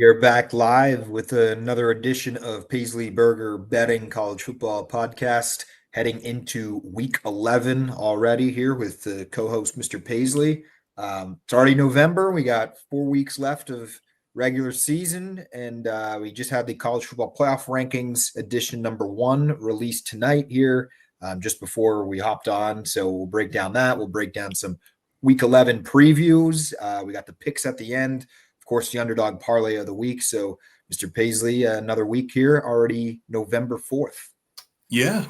You're back live with another edition of Paisley Burger Betting College Football Podcast, heading into week 11 already here with the co-host, Mr. Paisley. It's already November. We got 4 weeks left of regular season, and we just had the College Football Playoff Rankings edition number 1 released tonight here just before we hopped on. So we'll break down that. We'll break down some week 11 previews. We got the picks at the end. Of course, the underdog parlay of the week. So, Mr. Paisley, another week here, already November 4th. Yeah,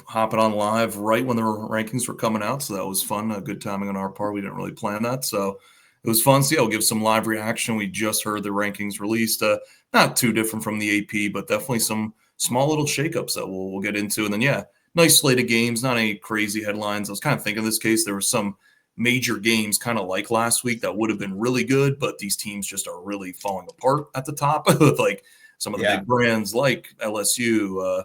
hopping on live right when the rankings were coming out. So that was fun. Good timing on our part. We didn't really plan that. So it was fun. So, yeah, we'll give some live reaction. We just heard the rankings released. Not too different from the AP, but definitely some small little shakeups that we'll get into. And then, yeah, nice slate of games, not any crazy headlines. I was kind of thinking in this case, there was some major games kind of like last week that would have been really good, but these teams just are really falling apart at the top with like some of the big brands like LSU,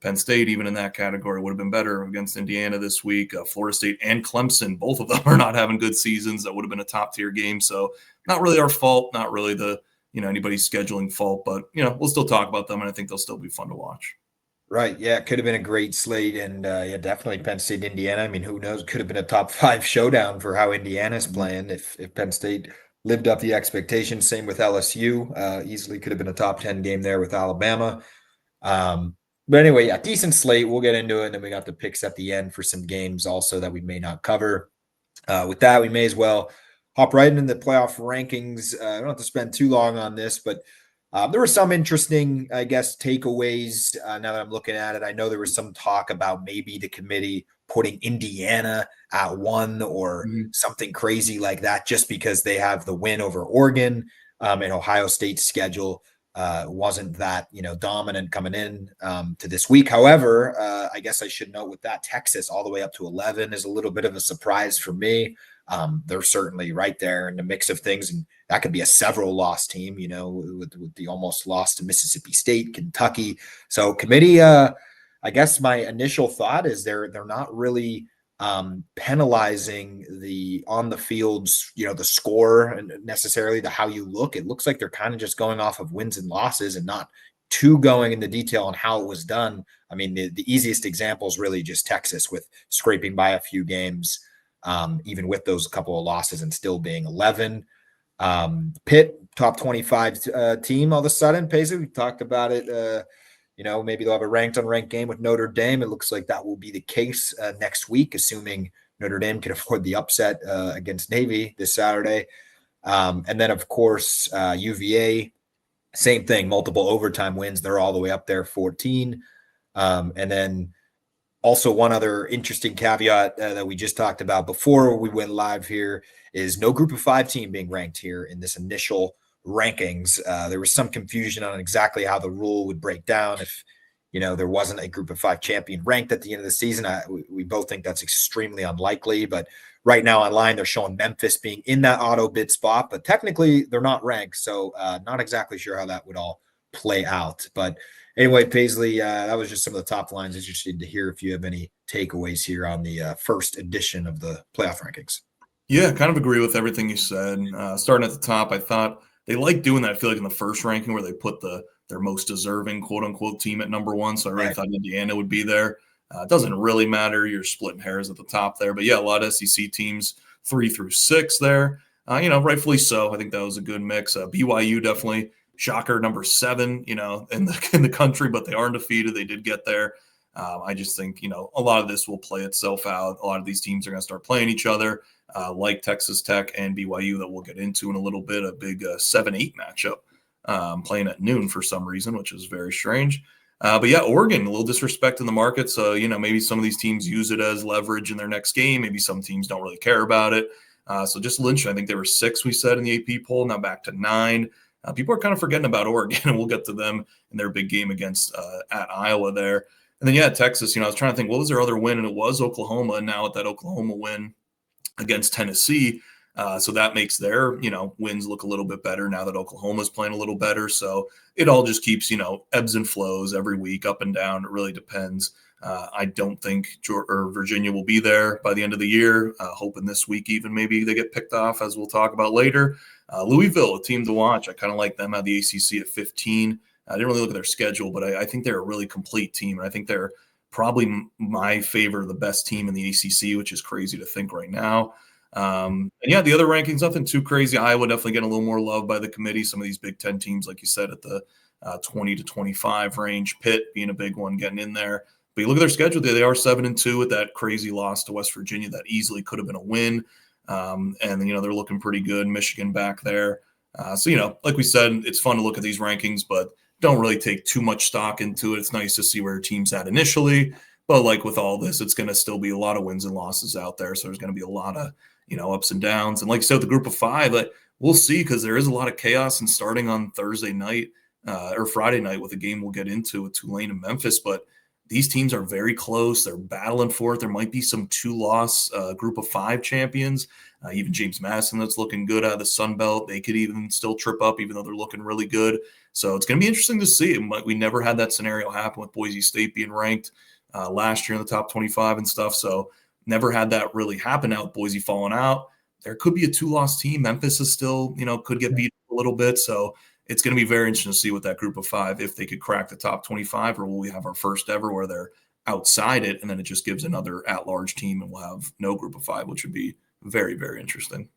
Penn State, even in that category, would have been better against Indiana this week. Florida State and Clemson, both of them are not having good seasons. That would have been a top tier game. So not really our fault, not really the, anybody's scheduling fault, but, we'll still talk about them. And I think they'll still be fun to watch. Right. Yeah. It could have been a great slate. And yeah, definitely Penn State, Indiana. I mean, who knows? Could have been a top 5 showdown for how Indiana's playing if Penn State lived up the expectations. Same with LSU. Easily could have been a top 10 game there with Alabama. But anyway, yeah, decent slate. We'll get into it. And then we got the picks at the end for some games also that we may not cover. With that, we may as well hop right into the playoff rankings. I don't have to spend too long on this, but there were some interesting, I guess, takeaways now that I'm looking at it. I know there was some talk about maybe the committee putting Indiana at 1 or something crazy like that just because they have the win over Oregon, and Ohio State's schedule wasn't that, dominant coming in to this week. However, I guess I should note with that, Texas all the way up to 11 is a little bit of a surprise for me. They're certainly right there in the mix of things, and that could be a several loss team, with the almost loss to Mississippi State, Kentucky. So committee, I guess my initial thought is they're not really penalizing the on the fields, the score and necessarily the how you look. It looks like they're kind of just going off of wins and losses and not too going into detail on how it was done. I mean, the easiest example is really just Texas with scraping by a few games. Even with those couple of losses and still being 11. Pitt, top 25 team all of a sudden. Paisley, we talked about it. Maybe they'll have a ranked game with Notre Dame. It looks like that will be the case next week, assuming Notre Dame can afford the upset against Navy this Saturday. And then, of course, UVA, same thing, multiple overtime wins. They're all the way up there, 14. And then also, one other interesting caveat that we just talked about before we went live here is no group of 5 team being ranked here in this initial rankings. There was some confusion on exactly how the rule would break down if, there wasn't a group of 5 champion ranked at the end of the season. We both think that's extremely unlikely, but right now online, they're showing Memphis being in that auto bid spot, but technically they're not ranked. So not exactly sure how that would all play out, but anyway, Paisley, that was just some of the top lines. Interested to hear if you have any takeaways here on the first edition of the playoff rankings. Yeah, kind of agree with everything you said. Starting at the top, I thought they like doing that. I feel like in the first ranking where they put their most deserving quote unquote team at number 1. So I really thought Indiana would be there. It doesn't really matter. You're splitting hairs at the top there. But yeah, a lot of SEC teams 3 through 6 there. Rightfully so. I think that was a good mix. BYU definitely. Shocker, number 7, in the country, but they are undefeated. They did get there. I just think, a lot of this will play itself out. A lot of these teams are going to start playing each other, like Texas Tech and BYU that we'll get into in a little bit, a big 7-8 matchup playing at noon for some reason, which is very strange. But yeah, Oregon, a little disrespect in the market. So, maybe some of these teams use it as leverage in their next game. Maybe some teams don't really care about it. So just Lynch, I think they were 6, we said in the AP poll, now back to 9. People are kind of forgetting about Oregon, and we'll get to them in their big game against at Iowa there. And then, yeah, Texas, I was trying to think, what was their other win? And it was Oklahoma. And now with that Oklahoma win against Tennessee, so that makes their, wins look a little bit better now that Oklahoma's playing a little better. So it all just keeps, ebbs and flows every week, up and down. It really depends. I don't think Virginia will be there by the end of the year. Hoping this week even maybe they get picked off, as we'll talk about later. Louisville, a team to watch. I kind of like them out of the ACC at 15. I didn't really look at their schedule, but I think they're a really complete team. And I think they're probably my favorite, the best team in the ACC, which is crazy to think right now. And yeah, the other rankings, nothing too crazy. Iowa definitely getting a little more love by the committee. Some of these Big Ten teams, like you said, at the 20 to 25 range. Pitt being a big one, getting in there. But you look at their schedule; they are 7-2 with that crazy loss to West Virginia that easily could have been a win. And they're looking pretty good. Michigan back there. So like we said, it's fun to look at these rankings, but don't really take too much stock into it. It's nice to see where your team's at initially. But like with all this, it's going to still be a lot of wins and losses out there. So there's going to be a lot of ups and downs. And like you said, the group of five, we'll see, because there is a lot of chaos and starting on Thursday night or Friday night with a game we'll get into with Tulane and Memphis. But these teams are very close. They're battling for it. There might be some 2-loss group of 5 champions. Even James Madison, that's looking good out of the Sun Belt. They could even still trip up, even though they're looking really good. So it's going to be interesting to see. We never had that scenario happen with Boise State being ranked last year in the top 25 and stuff. So never had that really happen now with Boise falling out. There could be a 2-loss team. Memphis is still, could get beat a little bit. So it's going to be very interesting to see what that group of 5, if they could crack the top 25, or will we have our first ever where they're outside it, and then it just gives another at-large team and we'll have no group of 5, which would be very, very interesting.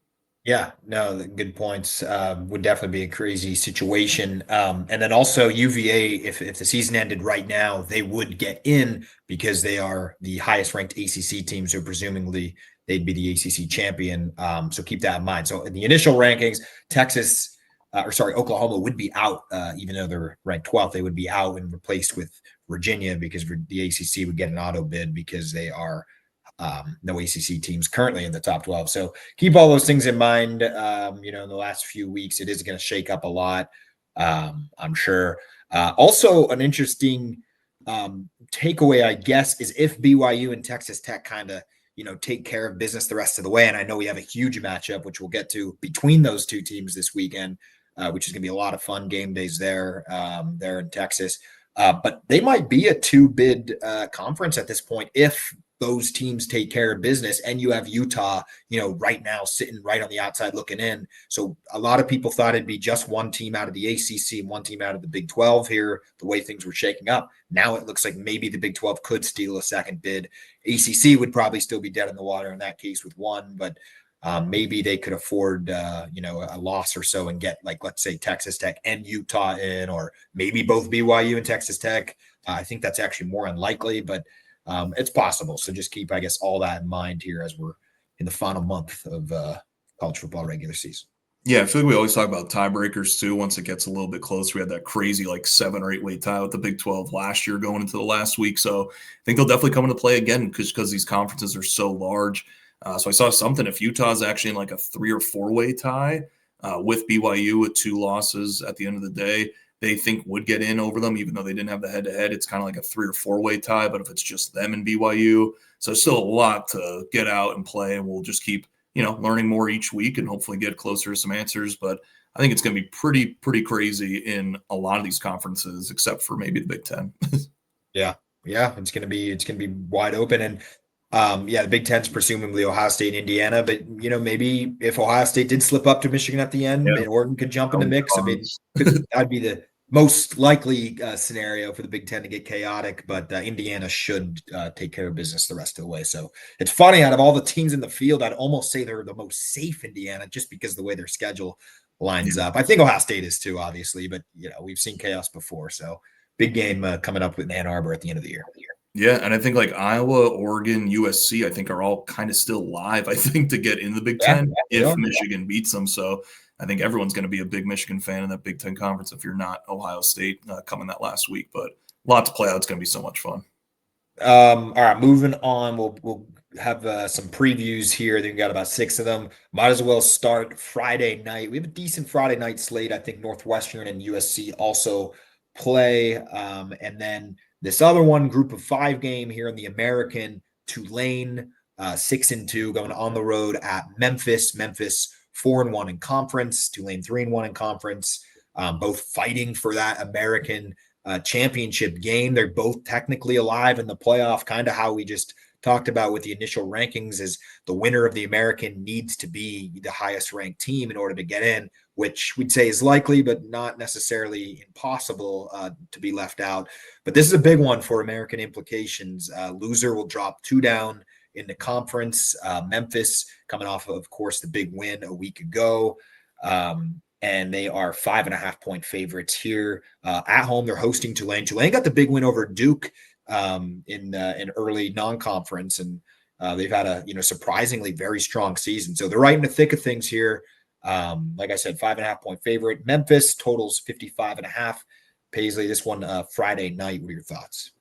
Yeah, no, good points. Would definitely be a crazy situation. And then also UVA, if the season ended right now, they would get in because they are the highest ranked ACC team. So presumably they'd be the ACC champion. So keep that in mind. So in the initial rankings, Oklahoma would be out, even though they're ranked 12th. They would be out and replaced with Virginia, because the ACC would get an auto bid because they are no ACC teams currently in the top 12. So keep all those things in mind. In the last few weeks, it is going to shake up a lot, I'm sure. Also, an interesting takeaway, I guess, is if BYU and Texas Tech kind of take care of business the rest of the way. And I know we have a huge matchup, which we'll get to, between those two teams this weekend, which is going to be a lot of fun game days there in Texas. But they might be a 2-bid conference at this point if those teams take care of business, and you have Utah, right now sitting right on the outside looking in. So a lot of people thought it'd be just one team out of the ACC and one team out of the Big 12 here, the way things were shaking up. Now it looks like maybe the Big 12 could steal a second bid. ACC would probably still be dead in the water in that case with one, but maybe they could afford, a loss or so and get, let's say Texas Tech and Utah in, or maybe both BYU and Texas Tech. I think that's actually more unlikely, but it's possible. So just keep, I guess, all that in mind here as we're in the final month of college football regular season. Yeah, I feel like we always talk about tiebreakers too. Once it gets a little bit closer, we had that crazy 7 or 8 way tie with the Big 12 last year going into the last week. So I think they'll definitely come into play again because these conferences are so large. So I saw something, if Utah's actually in a 3 or 4 way tie with BYU with 2 losses at the end of the day, they think would get in over them, even though they didn't have the head-to-head. It's kind of like a 3 or 4 way tie, but if it's just them and BYU, so still a lot to get out and play, and we'll just keep, learning more each week and hopefully get closer to some answers. But I think it's going to be pretty crazy in a lot of these conferences, except for maybe the Big Ten. Yeah, it's going to be wide open. And the Big Ten's presumably Ohio State and Indiana, but maybe if Ohio State did slip up to Michigan at the end, and Oregon could jump in the mix. I mean, that'd be the most likely scenario for the Big Ten to get chaotic, but Indiana should take care of business the rest of the way. So it's funny, out of all the teams in the field, I'd almost say they're the most safe, Indiana, just because of the way their schedule lines up. I think Ohio State is too, obviously, but we've seen chaos before. So big game coming up with Ann Arbor at the end of the year. Yeah, and I think Iowa, Oregon, USC, I think are all kind of still live, I think, to get in the Big Ten if Michigan beats them. So I think everyone's going to be a big Michigan fan in that Big Ten conference if you're not Ohio State coming that last week. But a lot to play out. It's going to be so much fun. All right, moving on. We'll have some previews here. I think we got about 6 of them. Might as well start Friday night. We have a decent Friday night slate. I think Northwestern and USC also play. And then this other one, group of 5 game here in the American, Tulane 6-2 going on the road at Memphis. Memphis 4-1 in conference, Tulane 3-1 in conference. Both fighting for that American championship game. They're both technically alive in the playoff, kind of how we just talked about with the initial rankings, is the winner of the American needs to be the highest ranked team in order to get in, which we'd say is likely, but not necessarily impossible to be left out. But this is a big one for American implications. Loser will drop 2 down in the conference. Memphis coming off of course, the big win a week ago. And they are 5.5-point favorites here. At home, they're hosting Tulane. Tulane got the big win over Duke in early non-conference, and they've had a surprisingly very strong season. So they're right in the thick of things here. Like I said, 5.5-point favorite. Memphis totals 55.5. Paisley, this one Friday night. What are your thoughts?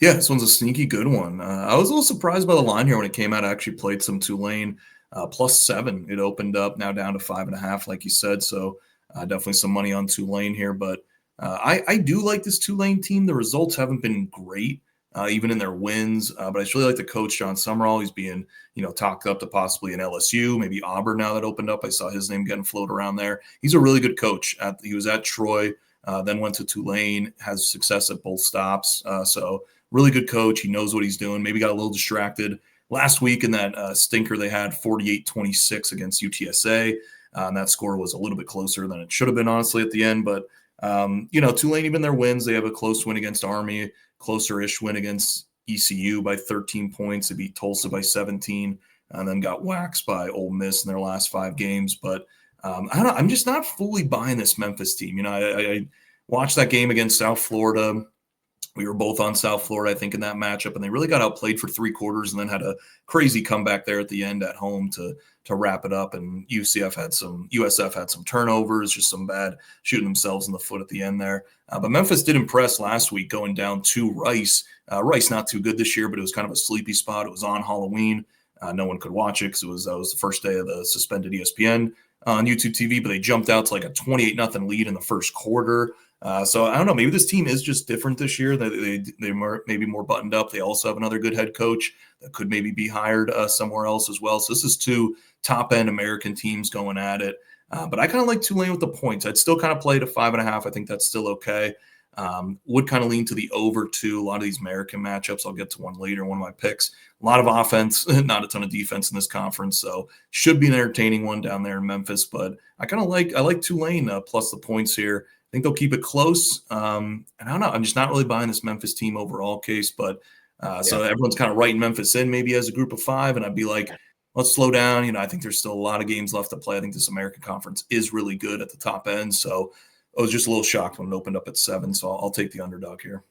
Yeah, this one's a sneaky good one. I was a little surprised by the line here when it came out. I actually played some Tulane +7. It opened up now down to 5.5, like you said. So definitely some money on Tulane here. But I do like this Tulane team. The results haven't been great, even in their wins. But I just really like the coach, John Summerall. He's being, talked up to possibly an LSU, maybe Auburn now that opened up. I saw his name getting floated around there. He's a really good coach. He was at Troy, then went to Tulane, has success at both stops. So really good coach. He knows what he's doing. Maybe got a little distracted last week in that stinker they had 48-26 against UTSA. And that score was a little bit closer than it should have been, honestly, at the end. But, Tulane, even their wins, they have a close win against Army, closer-ish win against ECU by 13 points. They beat Tulsa by 17 and then got waxed by Ole Miss in their last 5 games. But I don't know. I'm just not fully buying this Memphis team. I watched that game against South Florida. We were both on South Florida, I think, in that matchup, and they really got outplayed for 3 quarters and then had a crazy comeback there at the end at home to wrap it up. And USF had some turnovers, just some bad shooting themselves in the foot at the end there. But Memphis did impress last week going down to Rice. Rice not too good this year, but it was kind of a sleepy spot. It was on Halloween. No one could watch it because that was the first day of the suspended ESPN on YouTube TV, but they jumped out to like a 28-0 lead in the first quarter. So I don't know. Maybe this team is just different this year. They're maybe more buttoned up. They also have another good head coach that could maybe be hired somewhere else as well. So this is 2 top-end American teams going at it. But I kind of like Tulane with the points. I'd still kind of play to 5.5. I think that's still okay. Would kind of lean to the over too. A lot of these American matchups, I'll get to one later, one of my picks. A lot of offense, not a ton of defense in this conference. So should be an entertaining one down there in Memphis. But I like Tulane plus the points here. I think they'll keep it close. And I don't know. I'm just not really buying this Memphis team overall case. But so everyone's kind of writing Memphis in maybe as a group of 5. And I'd be like, let's slow down. I think there's still a lot of games left to play. I think this American Conference is really good at the top end. So I was just a little shocked when it opened up at 7. So I'll take the underdog here.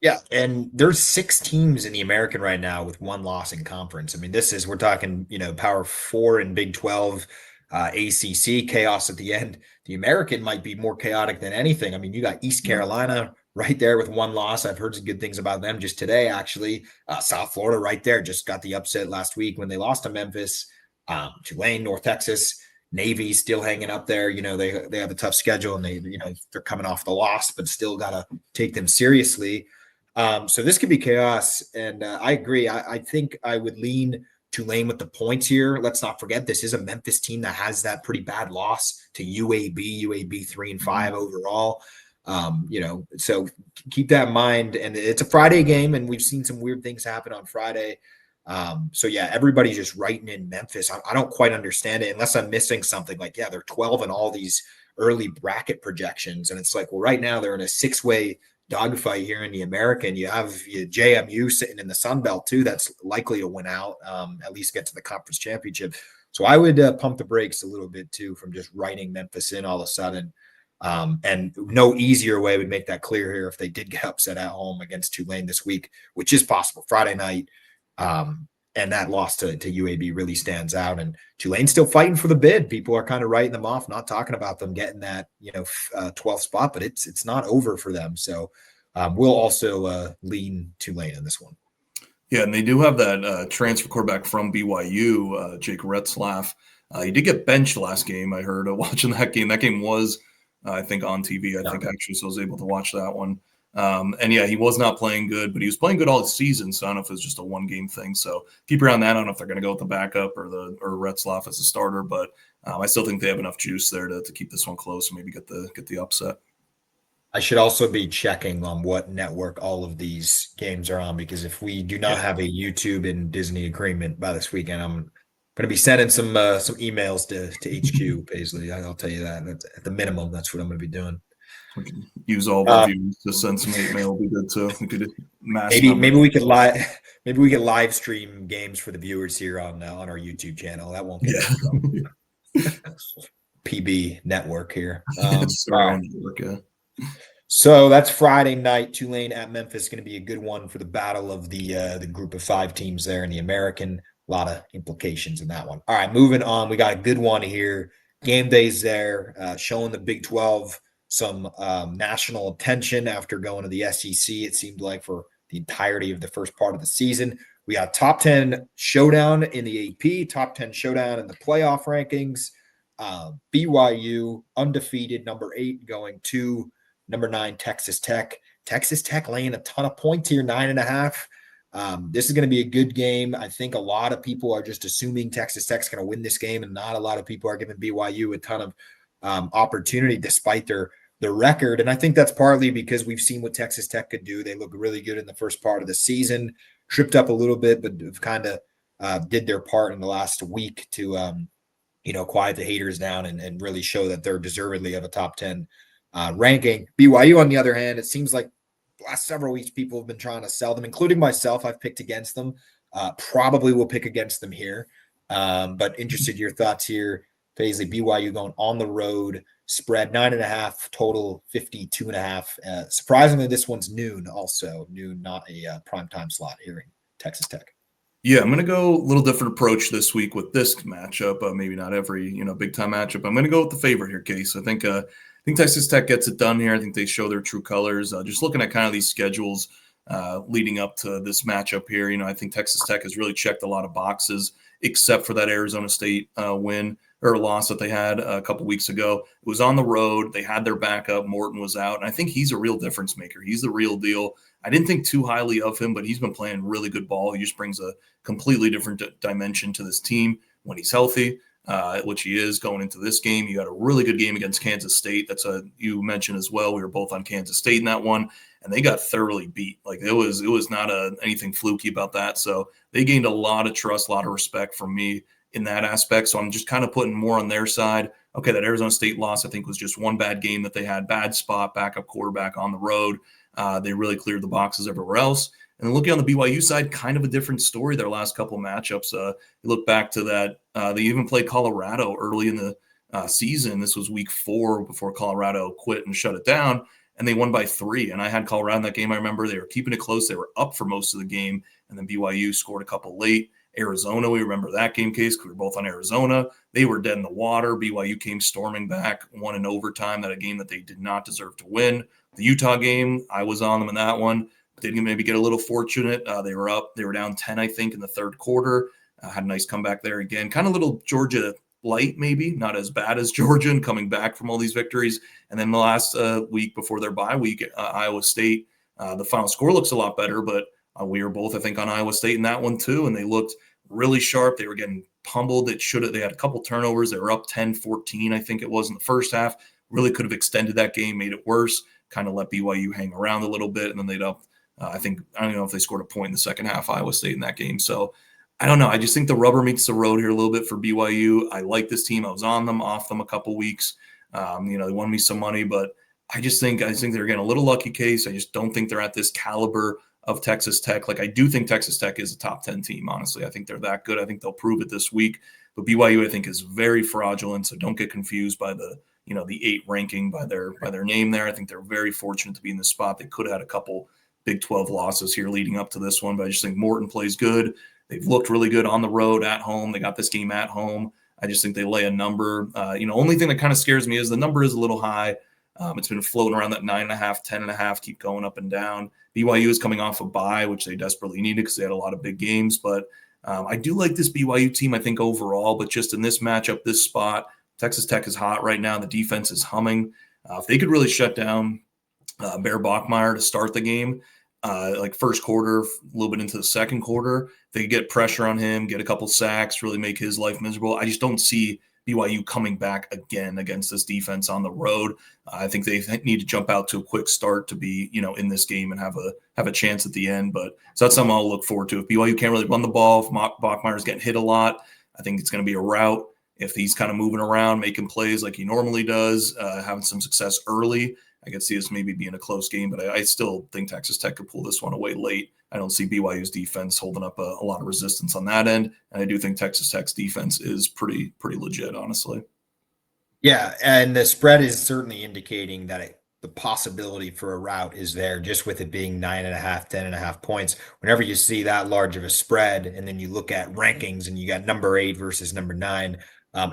Yeah, and there's 6 teams in the American right now with 1 loss in conference. I mean, we're talking, Power 4 and Big 12, ACC chaos at the end. The American might be more chaotic than anything. I mean, you got East Carolina right there with 1 loss. I've heard some good things about them just today, actually. South Florida right there just got the upset last week when they lost to Memphis. Tulane, North Texas, Navy still hanging up there. They have a tough schedule and they're coming off the loss, but still got to take them seriously. So this could be chaos. And I agree. I think I would lean Tulane with the points here. Let's not forget, this is a Memphis team that has that pretty bad loss to UAB 3-5 overall. So keep that in mind. And it's a Friday game, and we've seen some weird things happen on Friday. So yeah, everybody's just writing in Memphis. I don't quite understand it unless I'm missing something. Like, yeah, they're 12 in all these early bracket projections. And it's like, well, right now they're in a 6-way dogfight here in the American. You have JMU sitting in the Sun Belt too. That's likely to win out, at least get to the conference championship. So I would pump the brakes a little bit too from just writing Memphis in all of a sudden. And no easier way would make that clear here if they did get upset at home against Tulane this week, which is possible Friday night. And that loss to UAB really stands out. And Tulane's still fighting for the bid. People are kind of writing them off, not talking about them getting that 12th spot, but it's not over for them. So we'll also lean Tulane in this one. Yeah, and they do have that transfer quarterback from BYU, Jake Retzlaff. He did get benched last game. I heard watching that game. That game was, I think, on TV. I think actually, so I was able to watch that one. And yeah, he was not playing good, but he was playing good all season. So I don't know if it's just a 1-game thing. So keep around that. I don't know if they're going to go with the backup or Retzlaff as a starter, but I still think they have enough juice there to keep this one close and maybe get the upset. I should also be checking on what network all of these games are on, because if we do not Yeah. have a YouTube and Disney agreement by this weekend, I'm going to be sending some emails to HQ. Paisley, I'll tell you that. That's, at the minimum, that's what I'm going to be doing. We can use all of our viewers to send some hate mail. Will be good too. We could mass Maybe numbers. we could live stream games for the viewers here on our YouTube channel. That won't get us in trouble. PB network here. It's our own network, yeah. So that's Friday night. Tulane at Memphis, going to be a good one for the battle of the group of 5 teams there in the American. A lot of implications in that one. All right, moving on. We got a good one here. Game days there, showing the Big 12 some national attention after going to the SEC. It seemed like for the entirety of the first part of the season. We got top 10 showdown in the AP, top 10 showdown in the playoff rankings. BYU undefeated, number 8, going to number 9, Texas Tech. Texas Tech laying a ton of points here, 9.5. This is going to be a good game. I think a lot of people are just assuming Texas Tech's going to win this game, and not a lot of people are giving BYU a ton of opportunity despite their record. And I think that's partly because we've seen what Texas Tech could do. They look really good in the first part of the season, tripped up a little bit, but have kind of did their part in the last week to quiet the haters down and really show that they're deservedly of a top 10 ranking. BYU, on the other hand, it seems like the last several weeks people have been trying to sell them, including myself. I've picked against them. Probably will pick against them here. But interested in your thoughts here. Paisley, BYU going on the road, spread 9.5, total 52.5. Surprisingly, this one's noon, also noon, not a prime time slot here in Texas Tech. Yeah, I'm going to go a little different approach this week with this matchup. Maybe not every big time matchup. I'm going to go with the favorite here, Case. I think Texas Tech gets it done here. I think they show their true colors. Just looking at kind of these schedules leading up to this matchup here, I think Texas Tech has really checked a lot of boxes, except for that Arizona State win or loss that they had a couple weeks ago. It was on the road. They had their backup. Morton was out. And I think he's a real difference maker. He's the real deal. I didn't think too highly of him, but he's been playing really good ball. He just brings a completely different dimension to this team when he's healthy, which he is going into this game. You had a really good game against Kansas State. That's you mentioned as well. We were both on Kansas State in that one, and they got thoroughly beat. Like it was not anything fluky about that. So they gained a lot of trust, a lot of respect from me in that aspect. So I'm just kind of putting more on their side. Okay, that Arizona State loss, I think, was just one bad game that they had. Bad spot, backup quarterback on the road. They really cleared the boxes everywhere else. And then looking on the BYU side, kind of a different story their last couple of matchups. You look back to that. They even played Colorado early in the season. This was week 4 before Colorado quit and shut it down. And they won by 3. And I had Colorado in that game. I remember they were keeping it close. They were up for most of the game. And then BYU scored a couple late. Arizona, we remember that game, Case, because we were both on Arizona. They were dead in the water. BYU came storming back, won in overtime, that a game that they did not deserve to win. The Utah game, I was on them in that one. Didn't maybe get a little fortunate. They were up. They were down 10, I think, in the third quarter. Had a nice comeback there again. Kind of little Georgia light, maybe. Not as bad as Georgia and coming back from all these victories. And then the last week before their bye week, Iowa State, the final score looks a lot better, but we were both, I think, on Iowa State in that one too, and they looked really sharp. They were getting pummeled. They had a couple turnovers. They were up 10-14, I think it was in the first half. Really could have extended that game, made it worse, kind of let BYU hang around a little bit, and then they'd up. I don't know if they scored a point in the second half, Iowa State, in that game. So I don't know. I just think the rubber meets the road here a little bit for BYU. I like this team. I was on them, off them a couple weeks. They won me some money, but I think they're getting a little lucky, Case. I just don't think they're at this caliber of Texas Tech. Like, I do think Texas Tech is a top 10 team, honestly. I think they're that good. I think they'll prove it this week. But BYU, I think, is very fraudulent, so don't get confused by the 8 ranking by their name there. I think they're very fortunate to be in this spot. They could have had a couple Big 12 losses here leading up to this one, but I just think Morton plays good. They've looked really good on the road, at home. They got this game at home. I just think they lay a number. Only thing that kind of scares me is the number is a little high. It's been floating around that 9.5, 10.5, keep going up and down. BYU is coming off a bye, which they desperately needed because they had a lot of big games. But I do like this BYU team, I think, overall. But just in this matchup, this spot, Texas Tech is hot right now. The defense is humming. If they could really shut down Bear Bachmeier to start the game, like first quarter, a little bit into the second quarter, they could get pressure on him, get a couple sacks, really make his life miserable. I just don't see BYU coming back again against this defense on the road. I think they need to jump out to a quick start to be, in this game and have a chance at the end. But so that's something I'll look forward to. If BYU can't really run the ball, if Bachmeier's getting hit a lot, I think it's going to be a rout. If he's kind of moving around, making plays like he normally does, having some success early, I could see this maybe being a close game, but I still think Texas Tech could pull this one away late. I don't see BYU's defense holding up a lot of resistance on that end, and I do think Texas Tech's defense is pretty legit, honestly. Yeah, and the spread is certainly indicating that the possibility for a rout is there, just with it being 9.5, 10.5 points. Whenever you see that large of a spread, and then you look at rankings and you got number 8 versus number 9,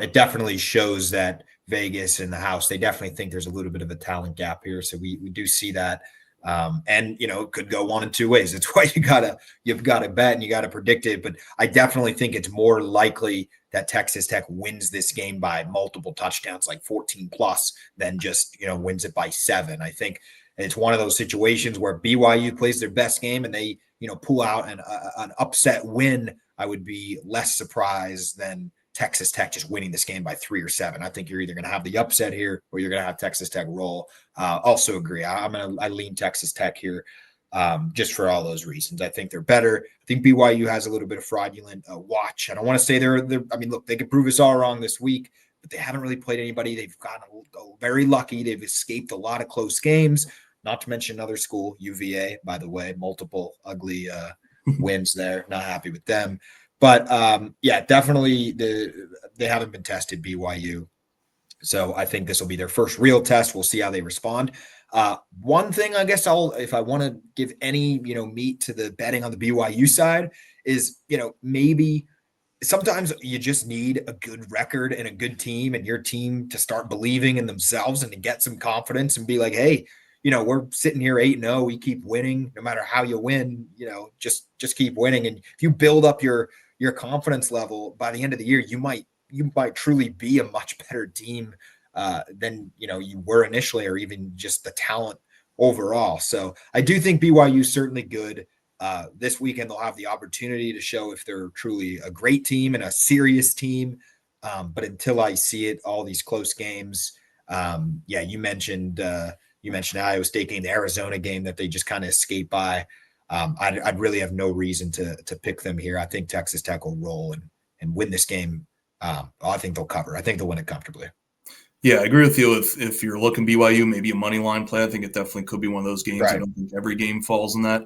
it definitely shows that Vegas and the house, they definitely think there's a little bit of a talent gap here. So we do see that. And it could go one of two ways. That's why you've got to bet and you got to predict it. But I definitely think it's more likely that Texas Tech wins this game by multiple touchdowns, like 14 plus, than just, wins it by 7. I think it's one of those situations where BYU plays their best game and they, pull out an upset win. I would be less surprised than Texas Tech just winning this game by 3 or 7. I think you're either going to have the upset here or you're going to have Texas Tech roll. Also agree. I lean Texas Tech here just for all those reasons. I think they're better. I think BYU has a little bit of fraudulent watch. I don't want to say they're. I mean, look, they could prove us all wrong this week, but they haven't really played anybody. They've gotten very lucky. They've escaped a lot of close games. Not to mention another school, UVA, by the way, multiple ugly wins there. Not happy with them. But definitely they haven't been tested, BYU. So I think this will be their first real test. We'll see how they respond. One thing I guess if I want to give any, meat to the betting on the BYU side is, maybe sometimes you just need a good record and a good team and your team to start believing in themselves and to get some confidence and be like, hey, we're sitting here 8-0. We keep winning no matter how you win, just keep winning. And if you build up your confidence level by the end of the year, you might truly be a much better team than you were initially, or even just the talent overall. So I do think BYU is certainly good. This weekend they'll have the opportunity to show if they're truly a great team and a serious team. But until I see it, all these close games. You mentioned Iowa State game, the Arizona game that they just kind of escaped by. I'd really have no reason to pick them here. I think Texas Tech will roll and win this game. I think they'll cover. I think they'll win it comfortably. Yeah, I agree with you. If you're looking BYU, maybe a money line play, I think it definitely could be one of those games. Right. I don't think every game falls in that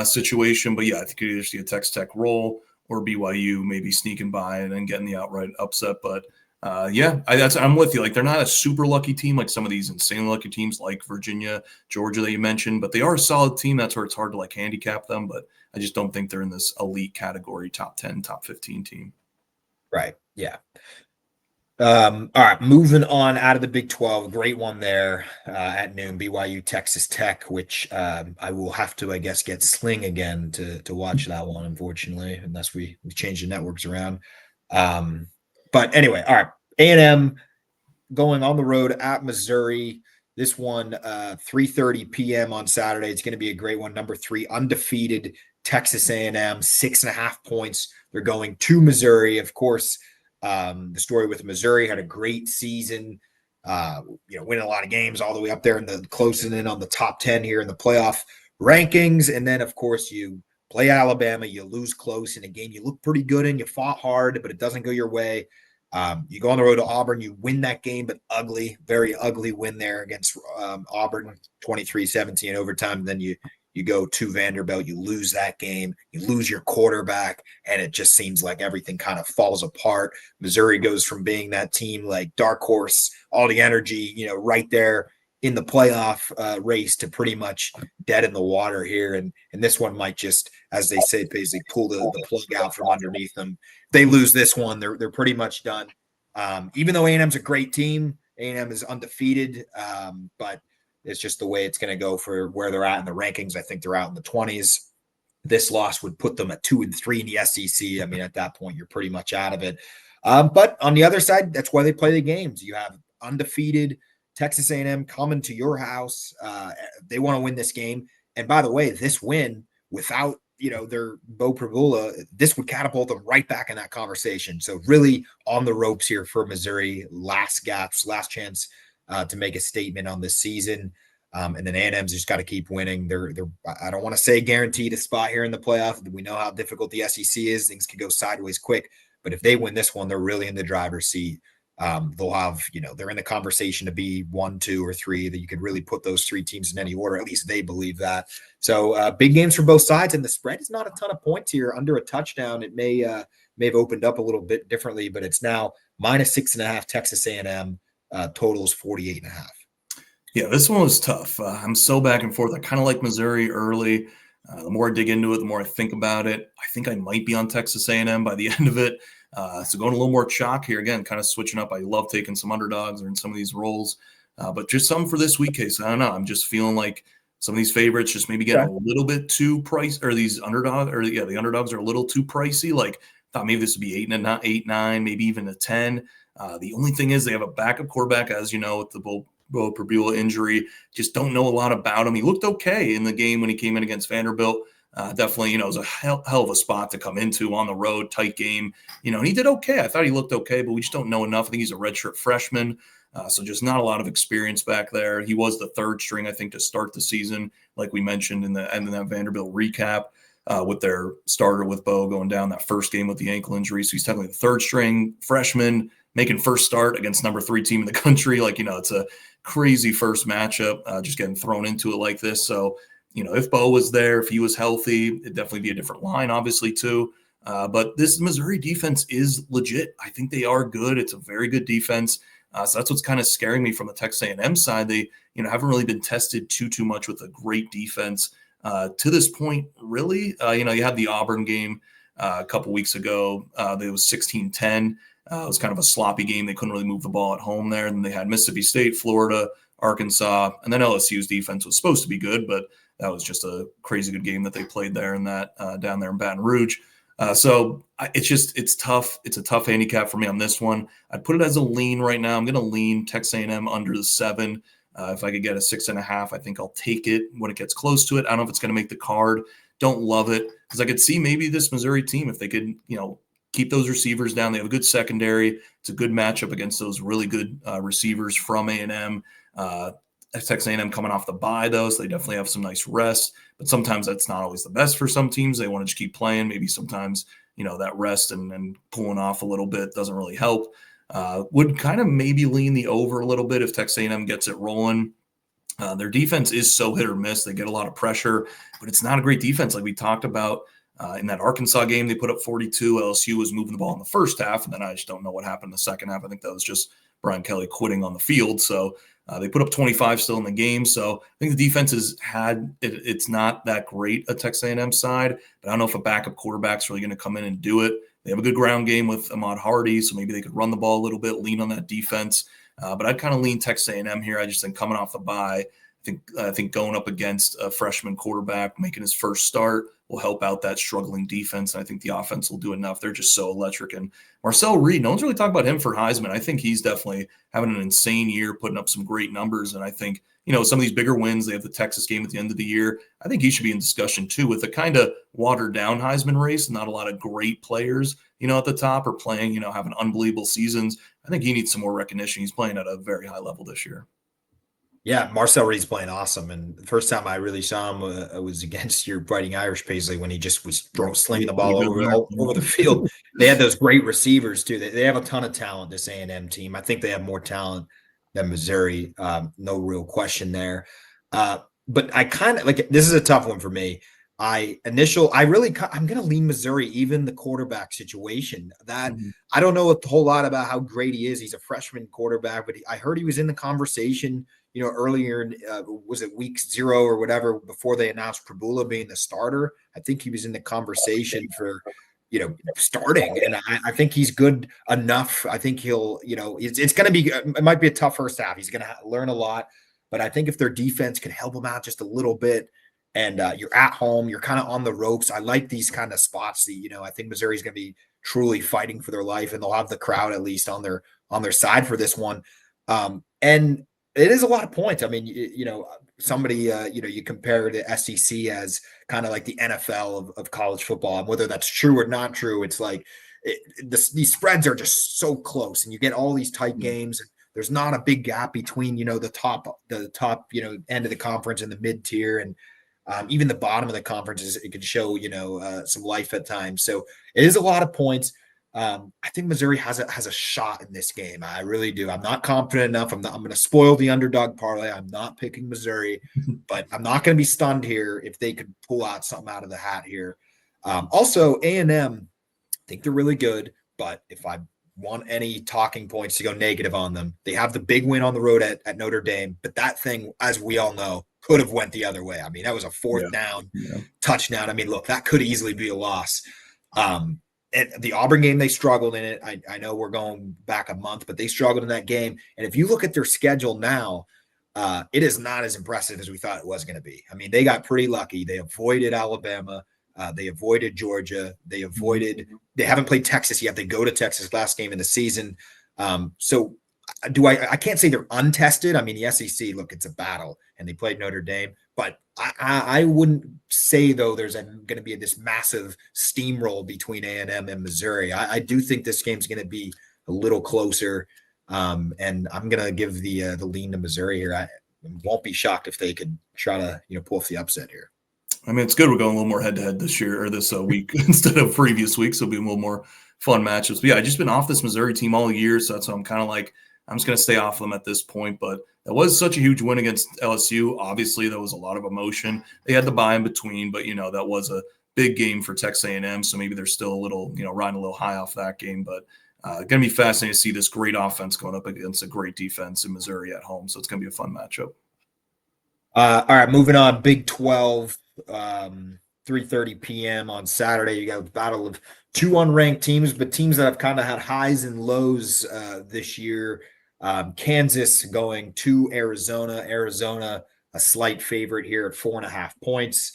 situation. But yeah, I think you either see a Texas Tech roll or BYU maybe sneaking by and then getting the outright upset. But I'm with you. Like, they're not a super lucky team like some of these insanely lucky teams like Virginia, Georgia that you mentioned, but they are a solid team. That's where it's hard to handicap them. But I just don't think they're in this elite category, top 10, top 15 team. Right. Yeah. All right, moving on out of the Big 12, great one there at noon, BYU Texas Tech, which I will have to, I guess, get Sling again to watch that one, unfortunately, unless we change the networks around. But anyway, all right, A&M going on the road at Missouri. This one, 3:30 p.m. on Saturday. It's going to be a great one. Number 3, undefeated Texas A&M, 6.5 points. They're going to Missouri, of course. The story with Missouri, had a great season, winning a lot of games all the way up there and closing in on the top 10 here in the playoff rankings. And then, of course, you play Alabama, you lose close in a game you look pretty good in, you fought hard, but it doesn't go your way. You go on the road to Auburn, you win that game, but very ugly win there against Auburn, 23-17 overtime. Then you go to Vanderbilt, you lose that game, you lose your quarterback, and it just seems like everything kind of falls apart. Missouri goes from being that team like dark horse, all the energy, right there in the playoff race, to pretty much dead in the water here. And this one might just, as they say, basically pull the plug out from underneath them. If they lose this one, they're pretty much done. Even though A&M's a great team, A&M is undefeated, but it's just the way it's going to go for where they're at in the rankings. I think they're out in the 20s. This loss would put them at 2-3 in the SEC. I mean, at that point, you're pretty much out of it. But on the other side, that's why they play the games. You have undefeated Texas A&M coming to your house. They want to win this game. And by the way, this win without their Bo Prabula, this would catapult them right back in that conversation. So really on the ropes here for Missouri, last chance to make a statement on this season. And then A&M's just got to keep winning. They're I don't want to say guaranteed a spot here in the playoff. We know how difficult the SEC is. Things can go sideways quick. But if they win this one, they're really in the driver's seat. They'll have, they're in the conversation to be 1, 2, or 3, that you could really put those 3 teams in any order. At least they believe that. So big games for both sides, and the spread is not a ton of points here. Under a touchdown, it may have opened up a little bit differently, but it's now -6.5. Texas A&M totals 48.5. Yeah, this one was tough. I'm so back and forth. I kind of like Missouri early. The more I dig into it, the more I think about it. I think I might be on Texas A&M by the end of it. So going a little more chalk here again, kind of switching up. I love taking some underdogs or in some of these roles, but just some for this week case. I don't know. I'm just feeling like some of these favorites just maybe get a little bit too pricey, or these underdog, or the underdogs are a little too pricey. Like thought maybe this would be 8, 9, maybe even a 10. The only thing is they have a backup quarterback, as you know, with the Bo Prabula injury. Just don't know a lot about him. He looked okay in the game when he came in against Vanderbilt. Definitely, it was a hell of a spot to come into on the road, tight game. And he did okay. I thought he looked okay, but we just don't know enough. I think he's a redshirt freshman, so just not a lot of experience back there. He was the third string, I think, to start the season, like we mentioned in the end of that Vanderbilt recap, with their starter with Bo going down that first game with the ankle injury. So he's technically the third string freshman making first start against number 3 team in the country. It's a crazy first matchup, just getting thrown into it like this. So, if Bo was there, if he was healthy, it'd definitely be a different line, obviously, too. But this Missouri defense is legit. I think they are good. It's a very good defense. So that's what's kind of scaring me from the Texas A&M side. They, haven't really been tested too much with a great defense to this point, really. You had the Auburn game a couple weeks ago. It was 16-10. It was kind of a sloppy game. They couldn't really move the ball at home there. And they had Mississippi State, Florida, Arkansas, and then LSU's defense was supposed to be good, but that was just a crazy good game that they played there in that down there in Baton Rouge. So it's tough. It's a tough handicap for me on this one. I'd put it as a lean right now. I'm going to lean Texas A&M under the 7. If I could get a 6.5, I think I'll take it when it gets close to it. I don't know if it's going to make the card. Don't love it, because I could see maybe this Missouri team, if they could, keep those receivers down. They have a good secondary. It's a good matchup against those really good receivers from A&M. Texas A&M coming off the bye, though, so they definitely have some nice rest. But sometimes that's not always the best for some teams. They want to just keep playing. Maybe sometimes, that rest and pulling off a little bit doesn't really help. Would kind of maybe lean the over a little bit if Texas A&M gets it rolling. Their defense is so hit or miss. They get a lot of pressure, but it's not a great defense like we talked about. In that Arkansas game, they put up 42. LSU was moving the ball in the first half, and then I just don't know what happened in the second half. I think that was just Brian Kelly quitting on the field. So they put up 25 still in the game. So I think the defense has had it. It's not that great at Texas A&M side, but I don't know if a backup quarterback's really going to come in and do it. They have a good ground game with Ahmad Hardy, so maybe they could run the ball a little bit, lean on that defense. But I'd kind of lean Texas A&M here. I just think coming off the bye, I think going up against a freshman quarterback making his first start will help out that struggling defense. And I think the offense will do enough. They're just so electric. And Marcel Reed, no one's really talking about him for Heisman. I think he's definitely having an insane year, putting up some great numbers. And I think, some of these bigger wins, they have the Texas game at the end of the year. I think he should be in discussion too, with a kind of watered down Heisman race. Not a lot of great players, at the top are playing, having unbelievable seasons. I think he needs some more recognition. He's playing at a very high level this year. Yeah, Marcel Reed's playing awesome. And the first time I really saw him was against your Fighting Irish Paisley, when he just was slinging the ball over the field. They had those great receivers too. They have a ton of talent, this A&M team. I think they have more talent than Missouri. No real question there. But I kind of like, this is a tough one for me. I'm going to lean Missouri, even the quarterback situation. That I don't know a whole lot about how great he is. He's a freshman quarterback, but I heard he was in the conversation, earlier, was it week 0 or whatever, before they announced Prabula being the starter. I think he was in the conversation for, starting. And I think he's good enough. I think he'll, it's going to be, it might be a tough first half. He's going to learn a lot, but I think if their defense can help him out just a little bit, and you're at home, you're kind of on the ropes. I like these kind of spots that, I think Missouri's going to be truly fighting for their life, and they'll have the crowd at least on their side for this one. And It is a lot of points. I mean, somebody, you compare the SEC as kind of like the NFL of college football, and whether that's true or not true, it's like these spreads are just so close, and you get all these tight games. And there's not a big gap between the top end of the conference and the mid tier, and even the bottom of the conference it can show some life at times. So it is a lot of points. I think Missouri has a shot in this game. I really do. I'm not confident enough. I'm going to spoil the underdog parlay. I'm not picking Missouri, but I'm not going to be stunned here if they could pull out something out of the hat here. Also, A&M, I think they're really good, but if I want any talking points to go negative on them, they have the big win on the road at Notre Dame, but that thing, as we all know, could have went the other way. I mean, that was a fourth down touchdown. I mean, look, that could easily be a loss. And the Auburn game, they struggled in it. I know we're going back a month, but they struggled in that game. And if you look at their schedule now, it is not as impressive as we thought it was going to be. I mean, they got pretty lucky. They avoided Alabama. They avoided Georgia. They haven't played Texas yet. They go to Texas last game in the season. So I can't say they're untested. I mean, the SEC, look, it's a battle, and they played Notre Dame. But I wouldn't say, though, there's going to be this massive steamroll between A&M and Missouri. I do think this game's going to be a little closer, and I'm going to give the lean to Missouri here. I won't be shocked if they could try to pull off the upset here. I mean, it's good we're going a little more head-to-head this year or this week instead of previous weeks. It'll be a little more fun matchups. But yeah, I've just been off this Missouri team all year, so that's why I'm kind of like, I'm just going to stay off them at this point. But that was such a huge win against LSU. Obviously, there was a lot of emotion. They had the bye in between, but, that was a big game for Texas A&M. So maybe they're still a little, riding a little high off that game. But going to be fascinating to see this great offense going up against a great defense in Missouri at home. So it's going to be a fun matchup. All right, moving on. Big 12, 3:30 p.m. on Saturday. You got a battle of two unranked teams, but teams that have kind of had highs and lows this year. Kansas going to Arizona. Arizona, a slight favorite here at 4.5 points.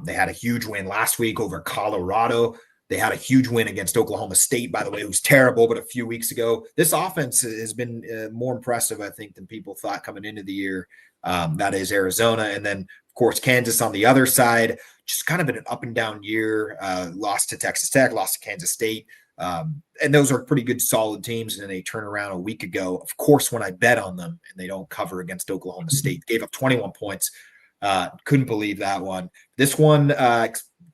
They had a huge win last week over Colorado. They had a huge win against Oklahoma State, by the way, who's terrible, but a few weeks ago. This offense has been more impressive, I think, than people thought coming into the year. That is Arizona. And then, of course, Kansas on the other side, just kind of been an up and down year. Lost to Texas Tech, lost to Kansas State. And those are pretty good, solid teams. And then they turn around a week ago. Of course, when I bet on them and they don't cover against Oklahoma State, gave up 21 points. Couldn't believe that one. This one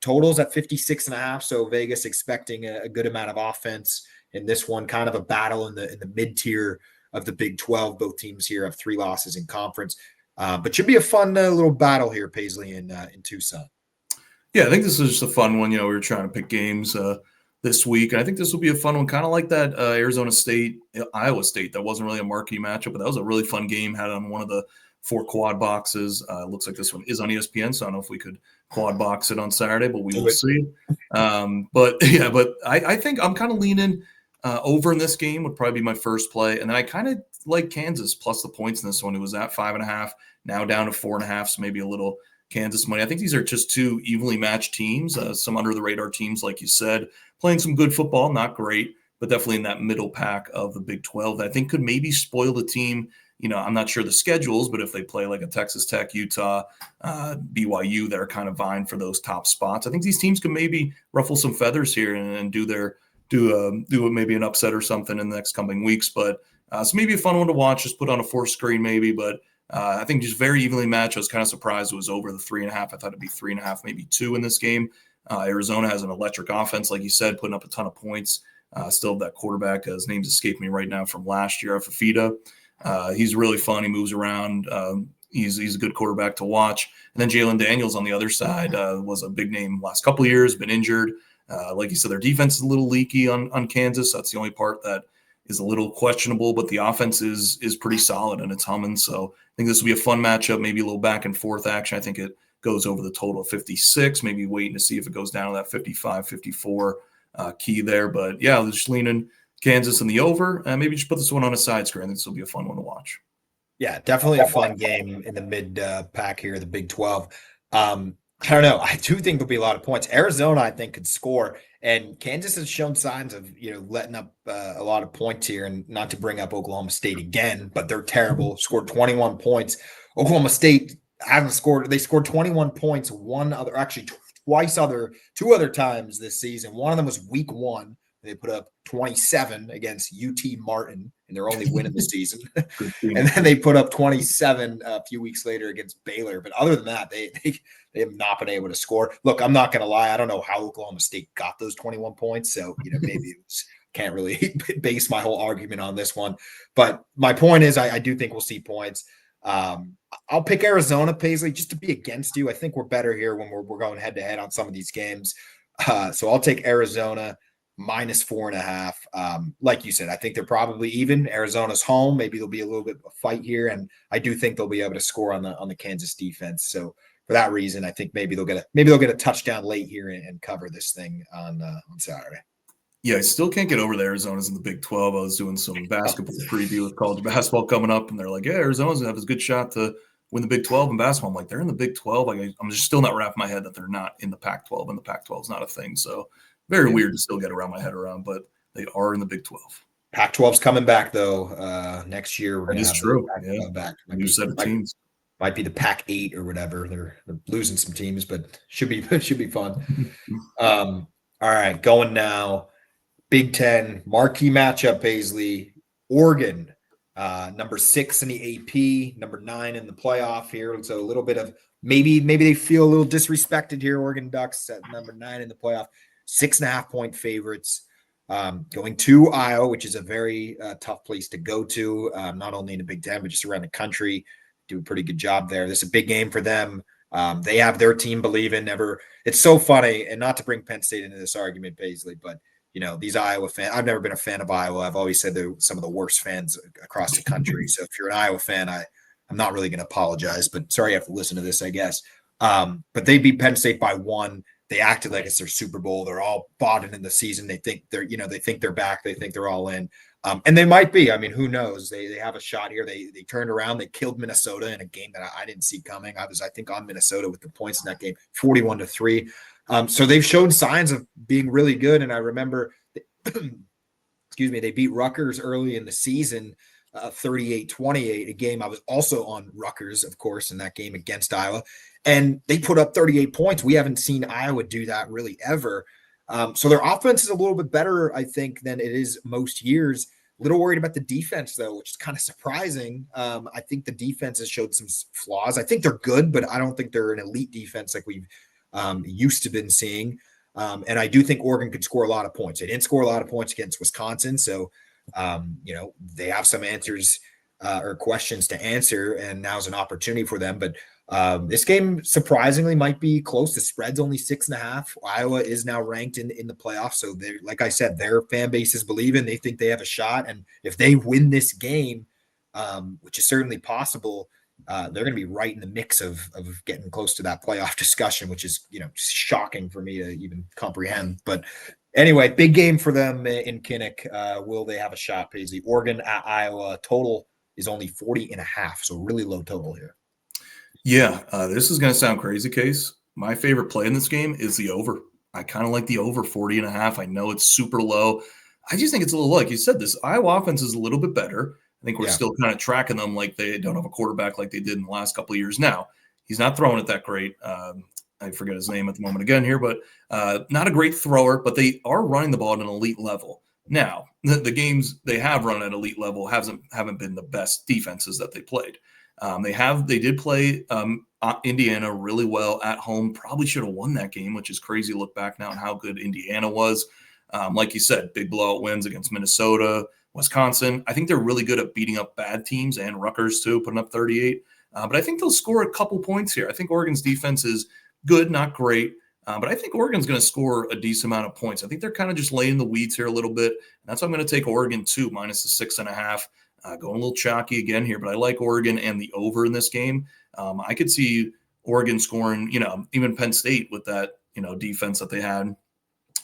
totals at 56.5. So Vegas expecting a good amount of offense. And this one kind of a battle in the mid tier of the Big 12. Both teams here have 3 losses in conference. But should be a fun little battle here, Paisley, in Tucson. Yeah, I think this is just a fun one. We were trying to pick games this week, and I think this will be a fun one, kind of like that Arizona State, Iowa State. That wasn't really a marquee matchup, but that was a really fun game. Had it on one of the 4 quad boxes. It looks like this one is on ESPN, so I don't know if we could quad box it on Saturday, but we will see. But I think I'm kind of leaning over in this game would probably be my first play, and then I kind of like Kansas plus the points in this one. It was at 5.5, now down to 4.5, so maybe a little Kansas money. I think these are just 2 evenly matched teams, some under the radar teams, like you said, playing some good football, not great, but definitely in that middle pack of the Big 12 that I think could maybe spoil the team. I'm not sure the schedules, but if they play like a Texas Tech, Utah, BYU, that are kind of vying for those top spots, I think these teams can maybe ruffle some feathers here and do maybe an upset or something in the next coming weeks. But so maybe a fun one to watch, just put on a 4th screen maybe, but I think just very evenly matched. I was kind of surprised it was over the 3.5. I thought it'd be 3.5, maybe 2 in this game. Arizona has an electric offense, like you said, putting up a ton of points. Still have that quarterback. His name's escaped me right now from last year, Fafita. He's really fun. He moves around. He's a good quarterback to watch. And then Jalen Daniels on the other side was a big name last couple of years, been injured. Like you said, their defense is a little leaky on Kansas. That's the only part that is a little questionable, but the offense is pretty solid and it's humming. So I think this will be a fun matchup, maybe a little back and forth action. I think it goes over the total of 56, maybe waiting to see if it goes down to that 55, 54 key there. But yeah, just leaning Kansas in the over, and maybe just put this one on a side screen. I think this will be a fun one to watch. Yeah, definitely a fun game in the mid pack here, the Big 12. I don't know. I do think there'll be a lot of points. Arizona, I think, could score, and Kansas has shown signs of letting up a lot of points here. And not to bring up Oklahoma State again, but they're terrible. Scored 21 points. Oklahoma State hasn't scored. They scored 21 points two other times this season. One of them was week 1. They put up 27 against UT Martin in their only win of the season. And then they put up 27 a few weeks later against Baylor. But other than that, they have not been able to score. Look, I'm not going to lie. I don't know how Oklahoma State got those 21 points. So, maybe can't really base my whole argument on this one. But my point is I do think we'll see points. I'll pick Arizona, Paisley, just to be against you. I think we're better here when we're going head to head on some of these games. So I'll take Arizona -4.5. Like you said, I think they're probably even. Arizona's home. Maybe there'll be a little bit of a fight here, and I do think they'll be able to score on the Kansas defense. So for that reason, I think maybe they'll get a touchdown late here and cover this thing on Saturday. Yeah, I still can't get over the Arizona's in the Big 12. I was doing some basketball preview with college basketball coming up, and they're like, "Yeah, Arizona's gonna have a good shot to win the Big 12 in basketball." I'm like, "They're in the Big 12." Like, I'm just still not wrapping my head that they're not in the Pac-12, and the Pac-12 is not a thing. So very weird to still get around my head around, but they are in the Big 12. Pac-12's coming back though next year. That is true. Yeah, back. New set of teams. Might be the Pac-8 or whatever. They're losing some teams, but should be fun. All right, going now. Big Ten marquee matchup, Paisley. Oregon, number 6 in the AP, number 9 in the playoff here. So a little bit of maybe they feel a little disrespected here. Oregon Ducks at number 9 in the playoff, 6.5-point favorites. Going to Iowa, which is a very tough place to go to, not only in the Big Ten, but just around the country. Do a pretty good job there. This is a big game for them. They have their team believing. It's so funny, and not to bring Penn State into this argument, Paisley, but these Iowa fans, I've never been a fan of Iowa. I've always said they're some of the worst fans across the country. So if you're an Iowa fan, I'm not really going to apologize, but sorry you have to listen to this, I guess. But they beat Penn State by 1. They acted like it's their Super Bowl. They're all bought in the season. They think they think they're back. They think they're all in. And they might be. I mean, who knows? They have a shot here. They turned around. They killed Minnesota in a game that I didn't see coming. I think, on Minnesota with the points in that game, 41-3. So they've shown signs of being really good. And I remember, they beat Rutgers early in the season, 38-28, a game I was also on Rutgers, of course, in that game against Iowa. And they put up 38 points. We haven't seen Iowa do that really ever. So their offense is a little bit better, I think, than it is most years. A little worried about the defense, though, which is kind of surprising. I think the defense has showed some flaws. I think they're good, but I don't think they're an elite defense like we've used to been seeing. And I do think Oregon could score a lot of points. They didn't score a lot of points against Wisconsin. So, they have some answers or questions to answer, and now's an opportunity for them. But this game surprisingly might be close. The spread's only 6.5. Iowa is now ranked in the playoffs. So they're, like I said, their fan base is believing. They think they have a shot. And if they win this game, which is certainly possible, they're going to be right in the mix of getting close to that playoff discussion, which is, shocking for me to even comprehend. But anyway, big game for them in Kinnick. Will they have a shot, Paisley? Oregon at Iowa, total is only 40.5. So really low total here. Yeah, this is going to sound crazy, Case. My favorite play in this game is the over. I kind of like the over 40.5. I know it's super low. I just think it's a little low. Like you said, this Iowa offense is a little bit better. I think we're still kind of tracking them like they don't have a quarterback like they did in the last couple of years. Now, he's not throwing it that great. I forget his name at the moment again here, but not a great thrower, but they are running the ball at an elite level. Now, the games they have run at elite level haven't been the best defenses that they played. They did play Indiana really well at home. Probably should have won that game, which is crazy to look back now on how good Indiana was. Like you said, big blowout wins against Minnesota, Wisconsin. I think they're really good at beating up bad teams, and Rutgers too, putting up 38. But I think they'll score a couple points here. I think Oregon's defense is good, not great. But I think Oregon's going to score a decent amount of points. I think they're kind of just laying the weeds here a little bit. And that's why I'm going to take Oregon too, minus the 6.5. Going a little chalky again here, but I like Oregon and the over in this game. I could see Oregon scoring, even Penn State with that, defense that they had,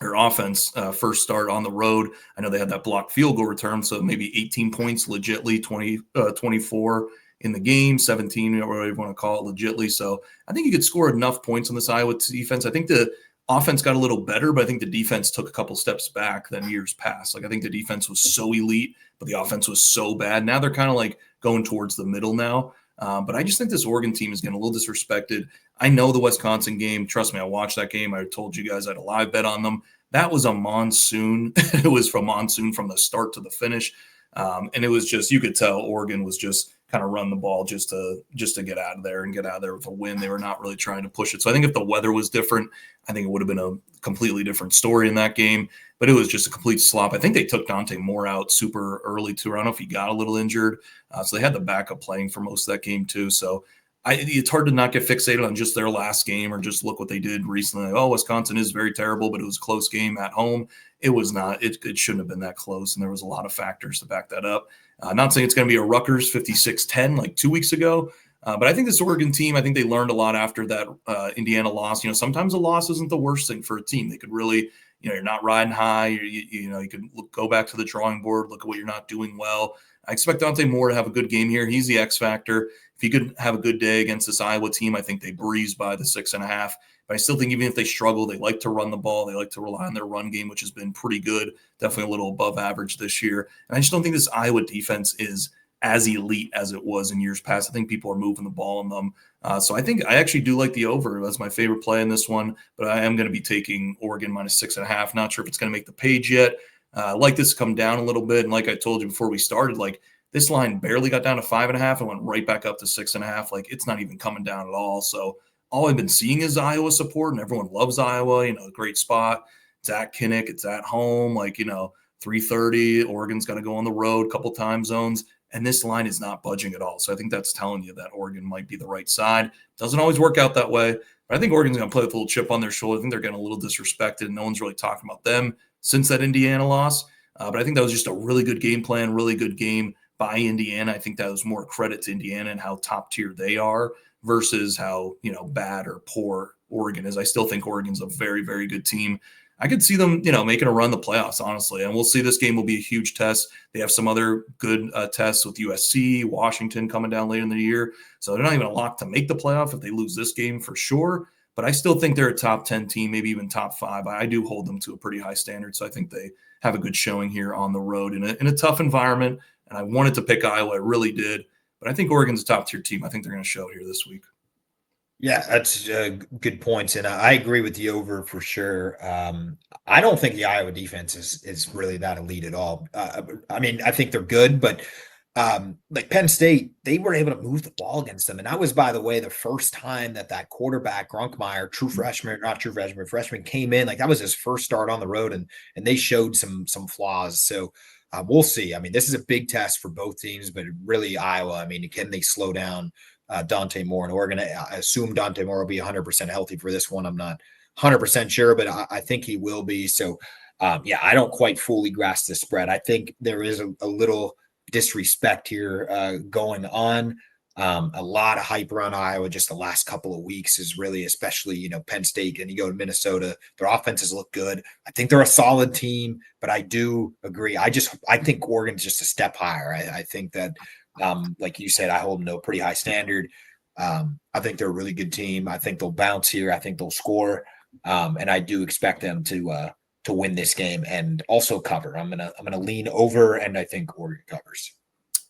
or offense first start on the road. I know they had that blocked field goal return, so maybe 18 points legitly, 24 in the game, 17, or whatever you want to call it, legitly. So I think you could score enough points on this Iowa defense. I think the offense got a little better, but I think the defense took a couple steps back than years past. Like I think the defense was so elite, but the offense was so bad. Now they're kind of like going towards the middle now. But I just think this Oregon team is getting a little disrespected. I know the Wisconsin game. Trust me, I watched that game. I told you guys I had a live bet on them. That was a monsoon. It was from monsoon from the start to the finish. And it was just, you could tell Oregon was just kind of run the ball just to get out of there and get out of there with a win. They were not really trying to push it. So I think if the weather was different, I think it would have been a completely different story in that game. But it was just a complete slop. I think they took Dante Moore out super early too. I don't know if he got a little injured. So they had the backup playing for most of that game too. So it's hard to not get fixated on just their last game or just look what they did recently. Like, oh, Wisconsin is very terrible, but it was a close game at home. It was not. It shouldn't have been that close, and there was a lot of factors to back that up. Not saying it's going to be a Rutgers 56-10 like 2 weeks ago, but I think this Oregon team, I think they learned a lot after that Indiana loss. Sometimes a loss isn't the worst thing for a team. They could really, you're not riding high. You could go back to the drawing board, look at what you're not doing well. I expect Dante Moore to have a good game here. He's the X factor. If he could have a good day against this Iowa team, I think they breeze by the 6.5. But I still think even if they struggle, they like to run the ball. They like to rely on their run game, which has been pretty good, definitely a little above average this year. And I just don't think this Iowa defense is as elite as it was in years past. I think people are moving the ball on them. So I think I actually do like the over. That's my favorite play in this one. But I am going to be taking Oregon minus 6.5. Not sure if it's going to make the page yet. I like this to come down a little bit. And like I told you before we started, like this line barely got down to 5.5 and went right back up to 6.5. Like it's not even coming down at all. So all I've been seeing is Iowa support, and everyone loves Iowa. Great spot. It's at Kinnick. It's at home. 3:30. Oregon's got to go on the road, a couple time zones, and this line is not budging at all. So I think that's telling you that Oregon might be the right side. Doesn't always work out that way, but I think Oregon's going to play with a little chip on their shoulder. I think they're getting a little disrespected, and no one's really talking about them since that Indiana loss. But I think that was just a really good game plan, really good game by Indiana. I think that was more credit to Indiana and how top tier they are versus how, bad or poor Oregon is. I still think Oregon's a very, very good team. I could see them, making a run the playoffs, honestly. And we'll see. This game will be a huge test. They have some other good tests with USC, Washington coming down later in the year. So they're not even a lock to make the playoff if they lose this game for sure. But I still think they're a top 10 team, maybe even top 5. I do hold them to a pretty high standard. So I think they have a good showing here on the road in a tough environment. And I wanted to pick Iowa. I really did. But I think Oregon's a top-tier team. I think they're going to show here this week. Yeah, that's good points, and I agree with the over for sure. I don't think the Iowa defense is really that elite at all. I mean, I think they're good, but like Penn State, they were able to move the ball against them, and that was, by the way, the first time that quarterback Grunkmeyer, freshman, came in. Like that was his first start on the road, and they showed some flaws. So. We'll see. I mean, this is a big test for both teams, but really Iowa, I mean, can they slow down Dante Moore? And Oregon, I assume Dante Moore will be 100% healthy for this one. I'm not 100% sure, but I think he will be. So, I don't quite fully grasp the spread. I think there is a little disrespect here going on. A lot of hype around Iowa just the last couple of weeks is really, especially, Penn State, and you go to Minnesota, their offenses look good. I think they're a solid team, but I do agree. I think Oregon's just a step higher. I think that, like you said, I hold them to a pretty high standard. I think they're a really good team. I think they'll bounce here. I think they'll score. And I do expect them to win this game and also cover. I'm gonna lean over, and I think Oregon covers.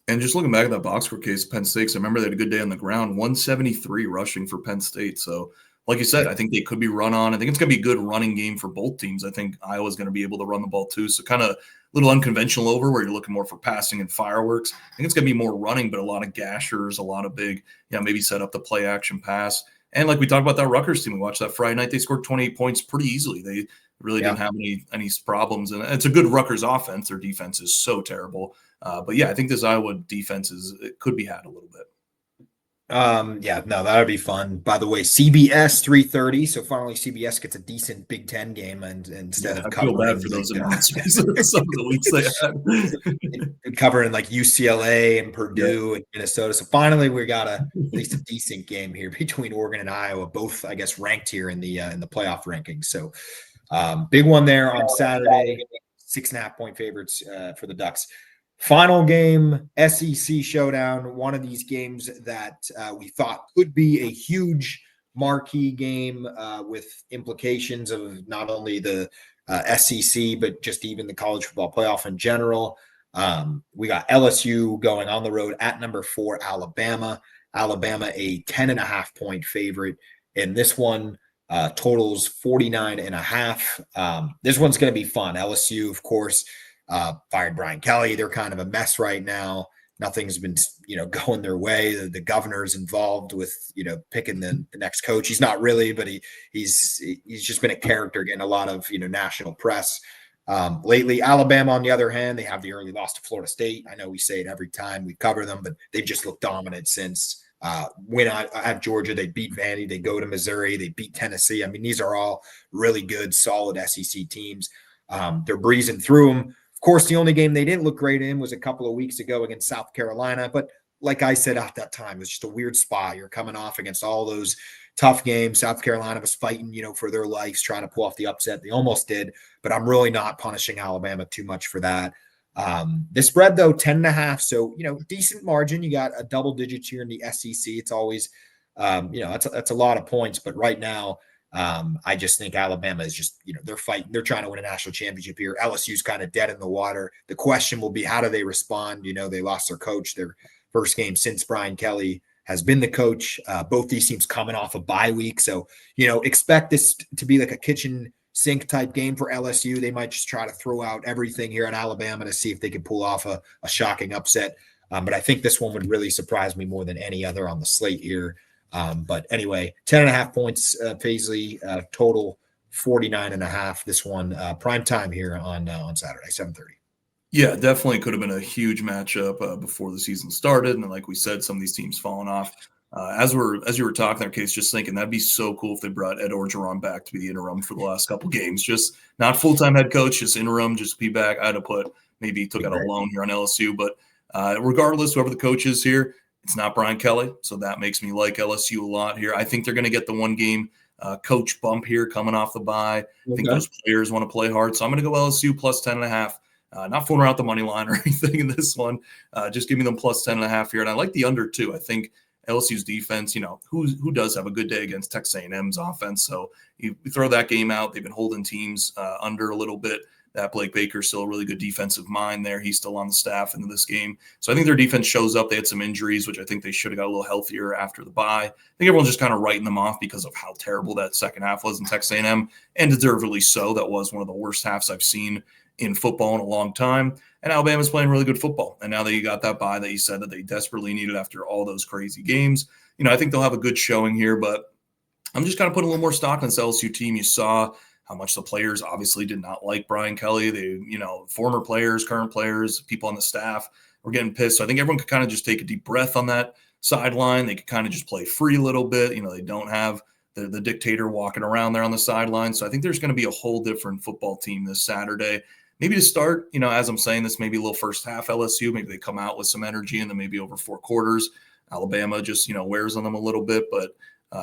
And just looking back at that box score case, Penn State, I remember they had a good day on the ground, 173 rushing for Penn State. So, like you said, I think they could be run on. I think it's going to be a good running game for both teams. I think Iowa's going to be able to run the ball too. So, kind of a little unconventional over where you're looking more for passing and fireworks. I think it's going to be more running, but a lot of gashers, a lot of big, maybe set up the play action pass. And like we talked about that Rutgers team, we watched that Friday night. They scored 28 points pretty easily. They really didn't have any problems. And it's a good Rutgers offense. Their defense is so terrible. But I think this Iowa defense it could be had a little bit. That would be fun. By the way, CBS 3:30. So finally, CBS gets a decent Big Ten game, and instead of covering, I feel bad for those announcements. Some of the weeks they had covering like UCLA and Purdue and Minnesota. So finally, we got at least a decent game here between Oregon and Iowa, both I guess ranked here in the playoff rankings. So big one there on Saturday. 6.5 point favorites for the Ducks. Final game, SEC showdown, one of these games that we thought could be a huge marquee game with implications of not only the SEC, but just even the college football playoff in general. We got LSU going on the road at number 4, Alabama. Alabama, a 10.5 point favorite. And this one totals 49.5. This one's going to be fun. LSU, of course, fired Brian Kelly. They're kind of a mess right now. Nothing's been, going their way. The governor's involved with, picking the next coach. He's not really, but he's just been a character, getting a lot of, national press lately. Alabama, on the other hand, they have the early loss to Florida State. I know we say it every time we cover them, but they've just looked dominant since win at Georgia. They beat Vandy. They go to Missouri. They beat Tennessee. I mean, these are all really good, solid SEC teams. They're breezing through them. Of course, the only game they didn't look great in was a couple of weeks ago against South Carolina. But like I said at that time, it was just a weird spot. You're coming off against all those tough games. South Carolina was fighting, for their lives, trying to pull off the upset. They almost did, but I'm really not punishing Alabama too much for that. The spread, though, 10.5. So, decent margin. You got a double digits here in the SEC. It's always, that's a lot of points. But right now, I just think Alabama is just, they're fighting. They're trying to win a national championship here. LSU's kind of dead in the water. The question will be, how do they respond? They lost their coach, their first game since Brian Kelly has been the coach. Both these teams coming off a bye week. So, expect this to be like a kitchen sink type game for LSU. They might just try to throw out everything here in Alabama to see if they can pull off a shocking upset. But I think this one would really surprise me more than any other on the slate here. But anyway, 10.5 points, Paisley, total 49.5. This one, prime time here on Saturday, 7:30. Yeah, definitely could have been a huge matchup before the season started. And like we said, some of these teams falling off. As you were talking there, Case, just thinking that'd be so cool if they brought Ed Orgeron back to be the interim for the last couple games. Just not full-time head coach, just interim, just be back. I'd have put maybe he took out a loan here on LSU. But regardless, whoever the coach is here, it's not Brian Kelly. So that makes me like LSU a lot here. I think they're going to get the one game coach bump here coming off the bye. I think those players want to play hard. So I'm going to go LSU plus 10.5. Not fooling around the money line or anything in this one. Just give me them plus 10.5 here. And I like the under too. I think LSU's defense, who does have a good day against Texas A&M's offense. So you throw that game out. They've been holding teams under a little bit. That Blake Baker's still a really good defensive mind there. He's still on the staff into this game. So I think their defense shows up. They had some injuries, which I think they should have got a little healthier after the bye. I think everyone's just kind of writing them off because of how terrible that second half was in Texas A&M, and deservedly so. That was one of the worst halves I've seen in football in a long time. And Alabama's playing really good football. And now that you got that bye that you said that they desperately needed after all those crazy games, I think they'll have a good showing here. But I'm just kind of putting a little more stock in this LSU team. You saw how much the players obviously did not like Brian Kelly. They, former players, current players, people on the staff were getting pissed. So I think everyone could kind of just take a deep breath on that sideline. They could kind of just play free a little bit. They don't have the dictator walking around there on the sideline. So I think there's going to be a whole different football team this Saturday. Maybe to start, as I'm saying this, maybe a little first half LSU. Maybe they come out with some energy, and then maybe over 4 quarters, Alabama just, wears on them a little bit. But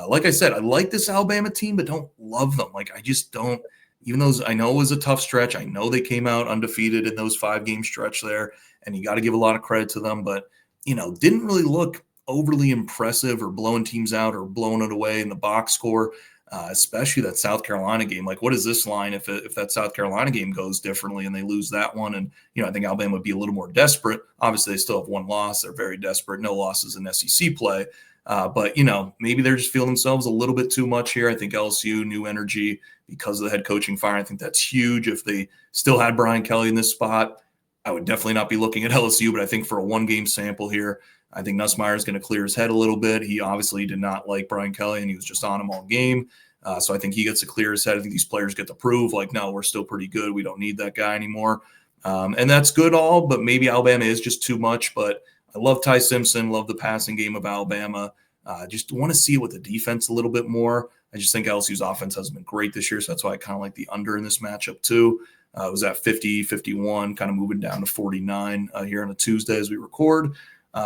like I said, I like this Alabama team, but don't love them. Like, I just don't, even though I know it was a tough stretch. I know they came out undefeated in those 5-game stretch there, and you got to give a lot of credit to them. But, didn't really look overly impressive or blowing teams out or blowing it away in the box score. Especially that South Carolina game. Like, what is this line if that South Carolina game goes differently and they lose that one? And, I think Alabama would be a little more desperate. Obviously, they still have 1 loss. They're very desperate. No losses in SEC play. But, maybe they're just feeling themselves a little bit too much here. I think LSU, new energy because of the head coaching fire. I think that's huge. If they still had Brian Kelly in this spot, I would definitely not be looking at LSU. But I think for a 1-game sample here, I think Nussmeier is going to clear his head a little bit. He obviously did not like Brian Kelly, and he was just on him all game. So I think he gets to clear his head. I think these players get to prove, like, no, we're still pretty good. We don't need that guy anymore. And that's good all, but maybe Alabama is just too much. But I love Ty Simpson, love the passing game of Alabama. Just want to see it with the defense a little bit more. I just think LSU's offense hasn't been great this year, so that's why I kind of like the under in this matchup too. It was at 50, 51, kind of moving down to 49 here on a Tuesday as we record.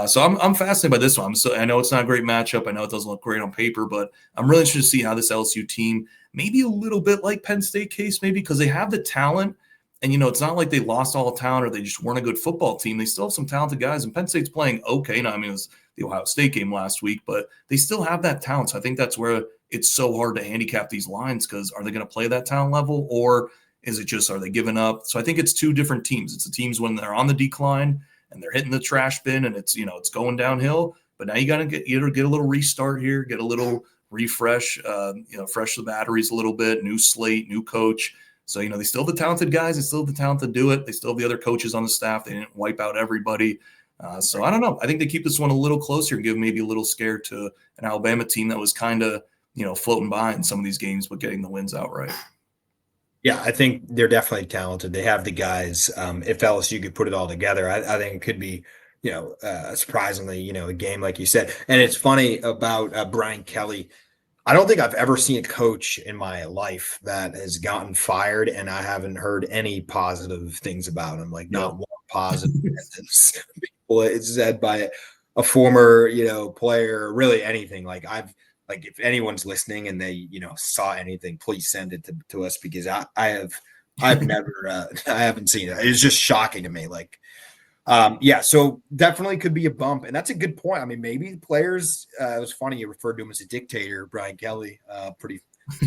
So I'm fascinated by this one. I know it's not a great matchup. I know it doesn't look great on paper, but I'm really interested to see how this LSU team, maybe a little bit like Penn State case, maybe because they have the talent. And, it's not like they lost all the talent or they just weren't a good football team. They still have some talented guys, and Penn State's playing okay. Now, I mean, it was the Ohio State game last week, but they still have that talent. So I think that's where it's so hard to handicap these lines, because are they going to play that talent level, or is it just, are they giving up? So I think it's two different teams. It's the teams when they're on the decline and they're hitting the trash bin and it's, it's going downhill. But now you got to get a little restart here, get a little refresh, fresh the batteries a little bit, new slate, new coach. So, they still have the talented guys. They still have the talent to do it. They still have the other coaches on the staff. They didn't wipe out everybody. So I don't know. I think they keep this one a little closer and give maybe a little scare to an Alabama team that was kind of, floating by in some of these games, but getting the wins outright. Yeah, I think they're definitely talented. They have the guys. If LSU could put it all together, I think it could be, surprisingly, a game like you said. And it's funny about Brian Kelly. I don't think I've ever seen a coach in my life that has gotten fired and I haven't heard any positive things about him. Like not one positive sentence it's said by a former, player, really anything. Like if anyone's listening and they, saw anything, please send it to us, because I've never, I haven't seen it. It's just shocking to me. Like, so definitely could be a bump. And that's a good point. I mean, maybe the players, it was funny. You referred to him as a dictator, Brian Kelly, pretty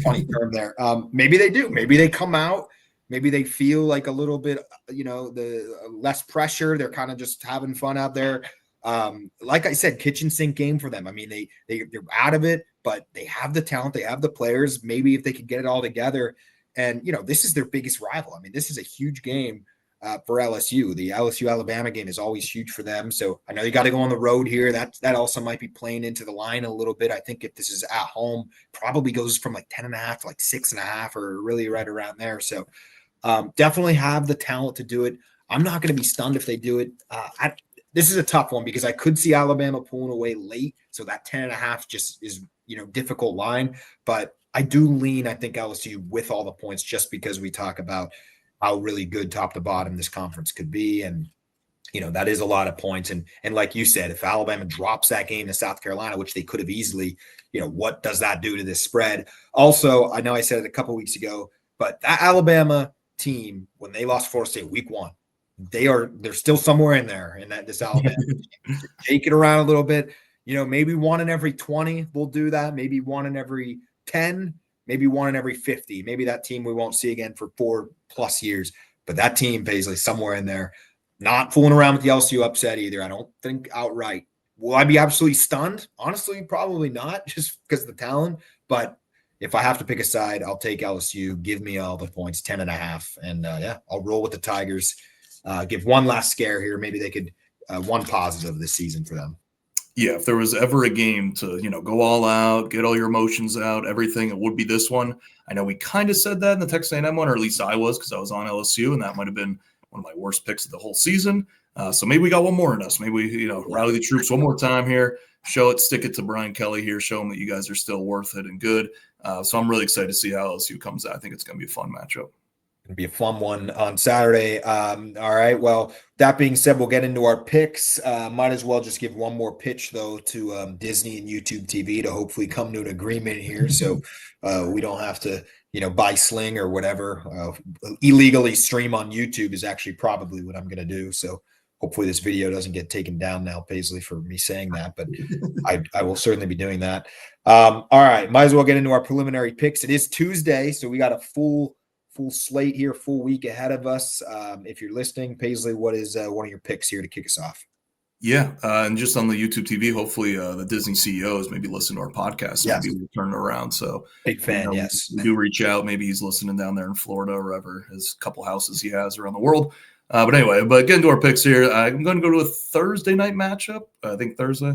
funny term there. Maybe they do, maybe they come out, maybe they feel like a little bit, the less pressure. They're kind of just having fun out there. Like I said, kitchen sink game for them. I mean, they're out of it, but they have the talent, they have the players. Maybe if they could get it all together, and this is their biggest rival. I mean, this is a huge game for LSU. The LSU Alabama game is always huge for them. So I know you got to go on the road here. That also might be playing into the line a little bit. I think if this is at home, probably goes from like 10.5 to like 6.5, or really right around there. So definitely have the talent to do it. I'm not going to be stunned if they do it. This is a tough one because I could see Alabama pulling away late. So that 10.5 just is, difficult line. But I do lean, I think, LSU with all the points, just because we talk about how really good top to bottom this conference could be. And, that is a lot of points. And like you said, if Alabama drops that game to South Carolina, which they could have easily, what does that do to this spread? Also, I know I said it a couple weeks ago, but that Alabama team, when they lost Florida State week 1, they're still somewhere in there, and that this Alabama take it around a little bit. Maybe 1 in every 20 will do that. Maybe 1 in every 10, maybe 1 in every 50. Maybe that team we won't see again for 4+ years. But that team, Paisley, somewhere in there, not fooling around with the LSU upset either. I don't think outright. Will I be absolutely stunned? Honestly, probably not, just because of the talent. But if I have to pick a side, I'll take LSU. Give me all the points, 10.5. And I'll roll with the Tigers. Give one last scare here. Maybe they could one positive this season for them. Yeah, if there was ever a game to, go all out, get all your emotions out, everything, it would be this one. I know we kind of said that in the Texas A&M one, or at least I was, because I was on LSU, and that might have been one of my worst picks of the whole season. So maybe we got one more in us. Maybe we, rally the troops one more time here, show it, stick it to Brian Kelly here, show him that you guys are still worth it and good. So I'm really excited to see how LSU comes out. I think it's going to be a fun matchup. It'll be a fun one on Saturday. All right. Well, that being said, we'll get into our picks. Might as well just give one more pitch, though, to Disney and YouTube TV to hopefully come to an agreement here. So we don't have to, buy Sling or whatever. Illegally stream on YouTube is actually probably what I'm going to do. So hopefully this video doesn't get taken down now, Paisley, for me saying that. But I will certainly be doing that. All right. Might as well get into our preliminary picks. It is Tuesday, so we got a full slate here, full week ahead of us. If you're listening, Paisley, what is one of your picks here to kick us off? Yeah, and just on the YouTube TV, hopefully the Disney CEOs maybe listen to our podcast. Yes. Maybe we'll turn it around. So big fan, yes. We do reach out. Maybe he's listening down there in Florida or wherever his couple houses he has around the world. But anyway, getting to our picks here, I'm going to go to a Thursday night matchup. I think Thursday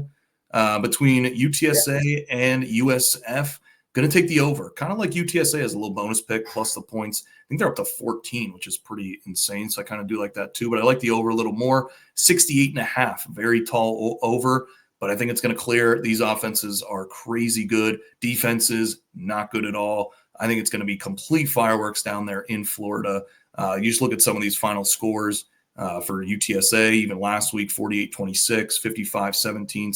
between UTSA and USF. Going to take the over, kind of like UTSA has a little bonus pick plus the points. I think they're up to 14, which is pretty insane. So I kind of do like that too, but I like the over a little more. 68.5, very tall over, but I think it's going to clear. These offenses are crazy good. Defenses, not good at all. I think it's going to be complete fireworks down there in Florida. You just look at some of these final scores for UTSA, even last week, 48-26, 55-17,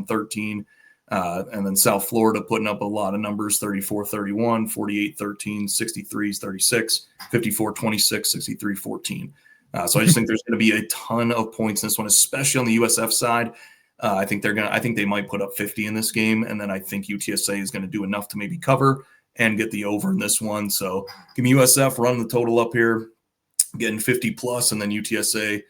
61-13. And then South Florida putting up a lot of numbers, 34-31, 48-13, 63-36, 54-26, 63-14. So I just think there's going to be a ton of points in this one, especially on the USF side. I think they might put up 50 in this game, and then I think UTSA is going to do enough to maybe cover and get the over in this one. So give me USF running the total up here, getting 50 plus, and then UTSA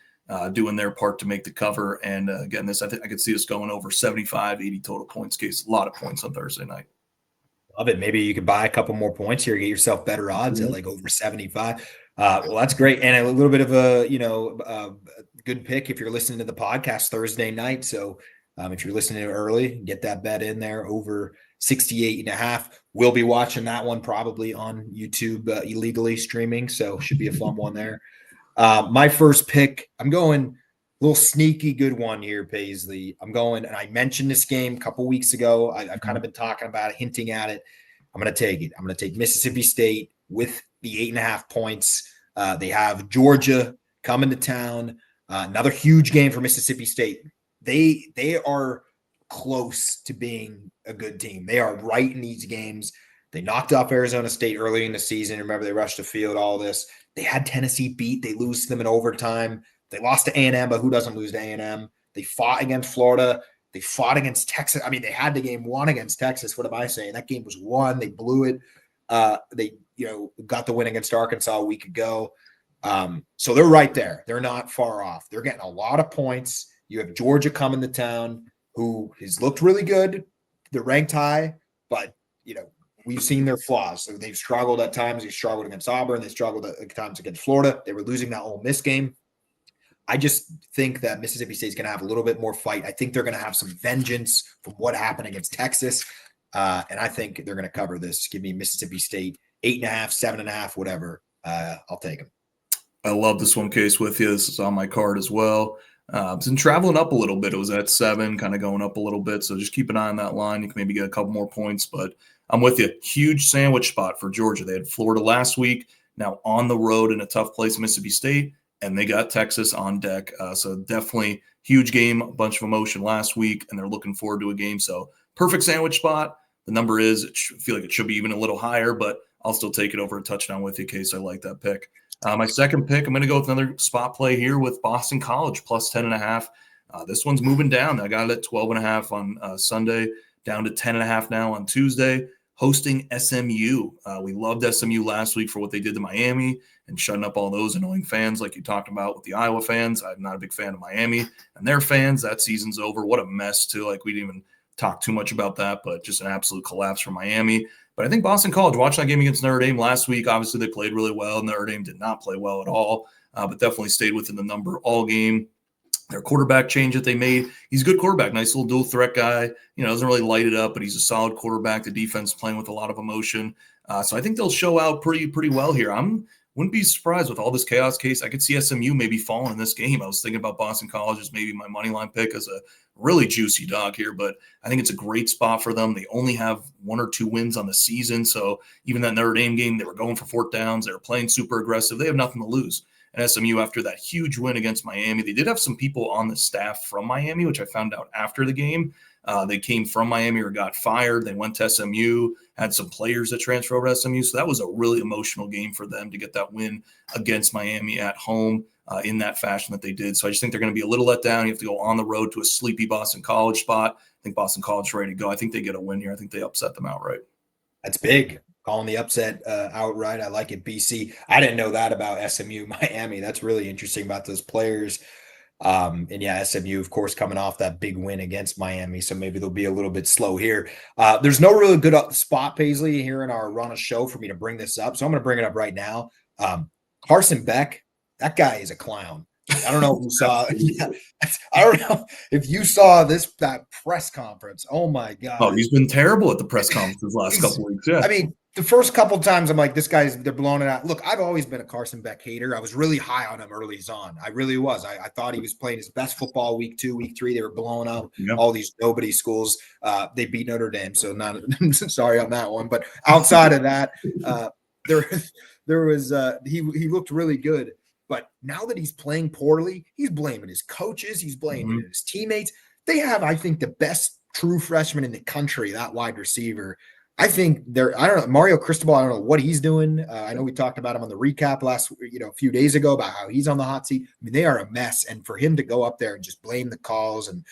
doing their part to make the cover. And again, I think I could see us going over 75, 80 total points. Case a lot of points on Thursday night. Love it. Maybe you could buy a couple more points here, get yourself better odds at like over 75. Well, that's great. And a little bit of a, good pick if you're listening to the podcast Thursday night. So if you're listening early, get that bet in there over 68.5. We'll be watching that one probably on YouTube illegally streaming. So should be a fun one there. My first pick, I'm going a little sneaky good one here, Paisley. I'm going, and I mentioned this game a couple weeks ago. I've kind of been talking about it, hinting at it. I'm going to take it. I'm going to take Mississippi State with the 8.5 points. They have Georgia coming to town. Another huge game for Mississippi State. They are close to being a good team. They are right in these games. They knocked off Arizona State early in the season. Remember, they rushed the field, all this. They had Tennessee beat. They lose to them in overtime. They lost to A&M, but who doesn't lose to A&M? They fought against Florida. They fought against Texas. I mean, they had the game won against Texas. What am I saying? That game was won. They blew it. They got the win against Arkansas a week ago. So they're right there. They're not far off. They're getting a lot of points. You have Georgia coming to town, who has looked really good. They're ranked high, but we've seen their flaws. So they've struggled at times. They struggled against Auburn. They struggled at times against Florida. They were losing that Ole Miss game. I just think that Mississippi State is going to have a little bit more fight. I think they're going to have some vengeance from what happened against Texas. And I think they're going to cover this. Give me Mississippi State 8.5, 7.5, whatever. I'll take them. I love this one, Case, with you. This is on my card as well. It's been traveling up a little bit. It was at 7, kind of going up a little bit. So just keep an eye on that line. You can maybe get a couple more points, but I'm with you. Huge sandwich spot for Georgia. They had Florida last week, now on the road in a tough place, Mississippi State, and they got Texas on deck. So definitely huge game, a bunch of emotion last week, and they're looking forward to a game. So perfect sandwich spot. The number is, I feel like it should be even a little higher, but I'll still take it over a touchdown with you, Case. I like that pick. My second pick, I'm going to go with another spot play here with Boston College plus 10.5. This one's moving down. I got it at 12.5 on Sunday, down to 10.5 now on Tuesday, hosting SMU. We loved SMU last week for what they did to Miami and shutting up all those annoying fans like you talked about with the Iowa fans. I'm not a big fan of Miami and their fans. That season's over. What a mess, too. Like, we didn't even talk too much about that, but just an absolute collapse for Miami. But I think Boston College, watching that game against Notre Dame last week, obviously they played really well. Notre Dame did not play well at all, but definitely stayed within the number all game. Their quarterback change that they made, he's a good quarterback, nice little dual threat guy. Doesn't really light it up, but he's a solid quarterback. The defense playing with a lot of emotion. So I think they'll show out pretty well here. Wouldn't be surprised with all this chaos, Case. I could see SMU maybe falling in this game. I was thinking about Boston College as maybe my money line pick as a really juicy dog here, but I think it's a great spot for them. They only have 1 or 2 wins on the season. So even that Notre Dame game, they were going for 4th downs. They were playing super aggressive. They have nothing to lose. And SMU, after that huge win against Miami, they did have some people on the staff from Miami, which I found out after the game. They came from Miami or got fired. They went to SMU, had some players that transferred over to SMU. So that was a really emotional game for them to get that win against Miami at home in that fashion that they did. So I just think they're going to be a little let down. You have to go on the road to a sleepy Boston College spot. I think Boston College is ready to go. I think they get a win here. I think they upset them outright. That's big. Calling the upset outright. I like it, BC. I didn't know that about SMU Miami. That's really interesting about those players. And yeah, SMU, of course, coming off that big win against Miami. So maybe they'll be a little bit slow here. There's no really good spot, Paisley, here in our run of show for me to bring this up. So I'm going to bring it up right now. Carson Beck, that guy is a clown. I don't know if you saw. I don't know if you saw that press conference. Oh my God! Oh, he's been terrible at the press conferences last couple weeks. Yeah, I mean, the first couple times I'm like, they're blowing it out. Look, I've always been a Carson Beck hater. I was really high on him early on. I really was. I thought he was playing his best football week 2, week 3. They were blowing up all these nobody schools. They beat Notre Dame, so not sorry on that one. But outside of that, there was he looked really good. But now that he's playing poorly, he's blaming his coaches. He's blaming his teammates. They have, I think, the best true freshman in the country, that wide receiver. I think I don't know, Mario Cristobal, I don't know what he's doing. I know we talked about him on the recap a few days ago about how he's on the hot seat. I mean, they are a mess. And for him to go up there and just blame the calls and,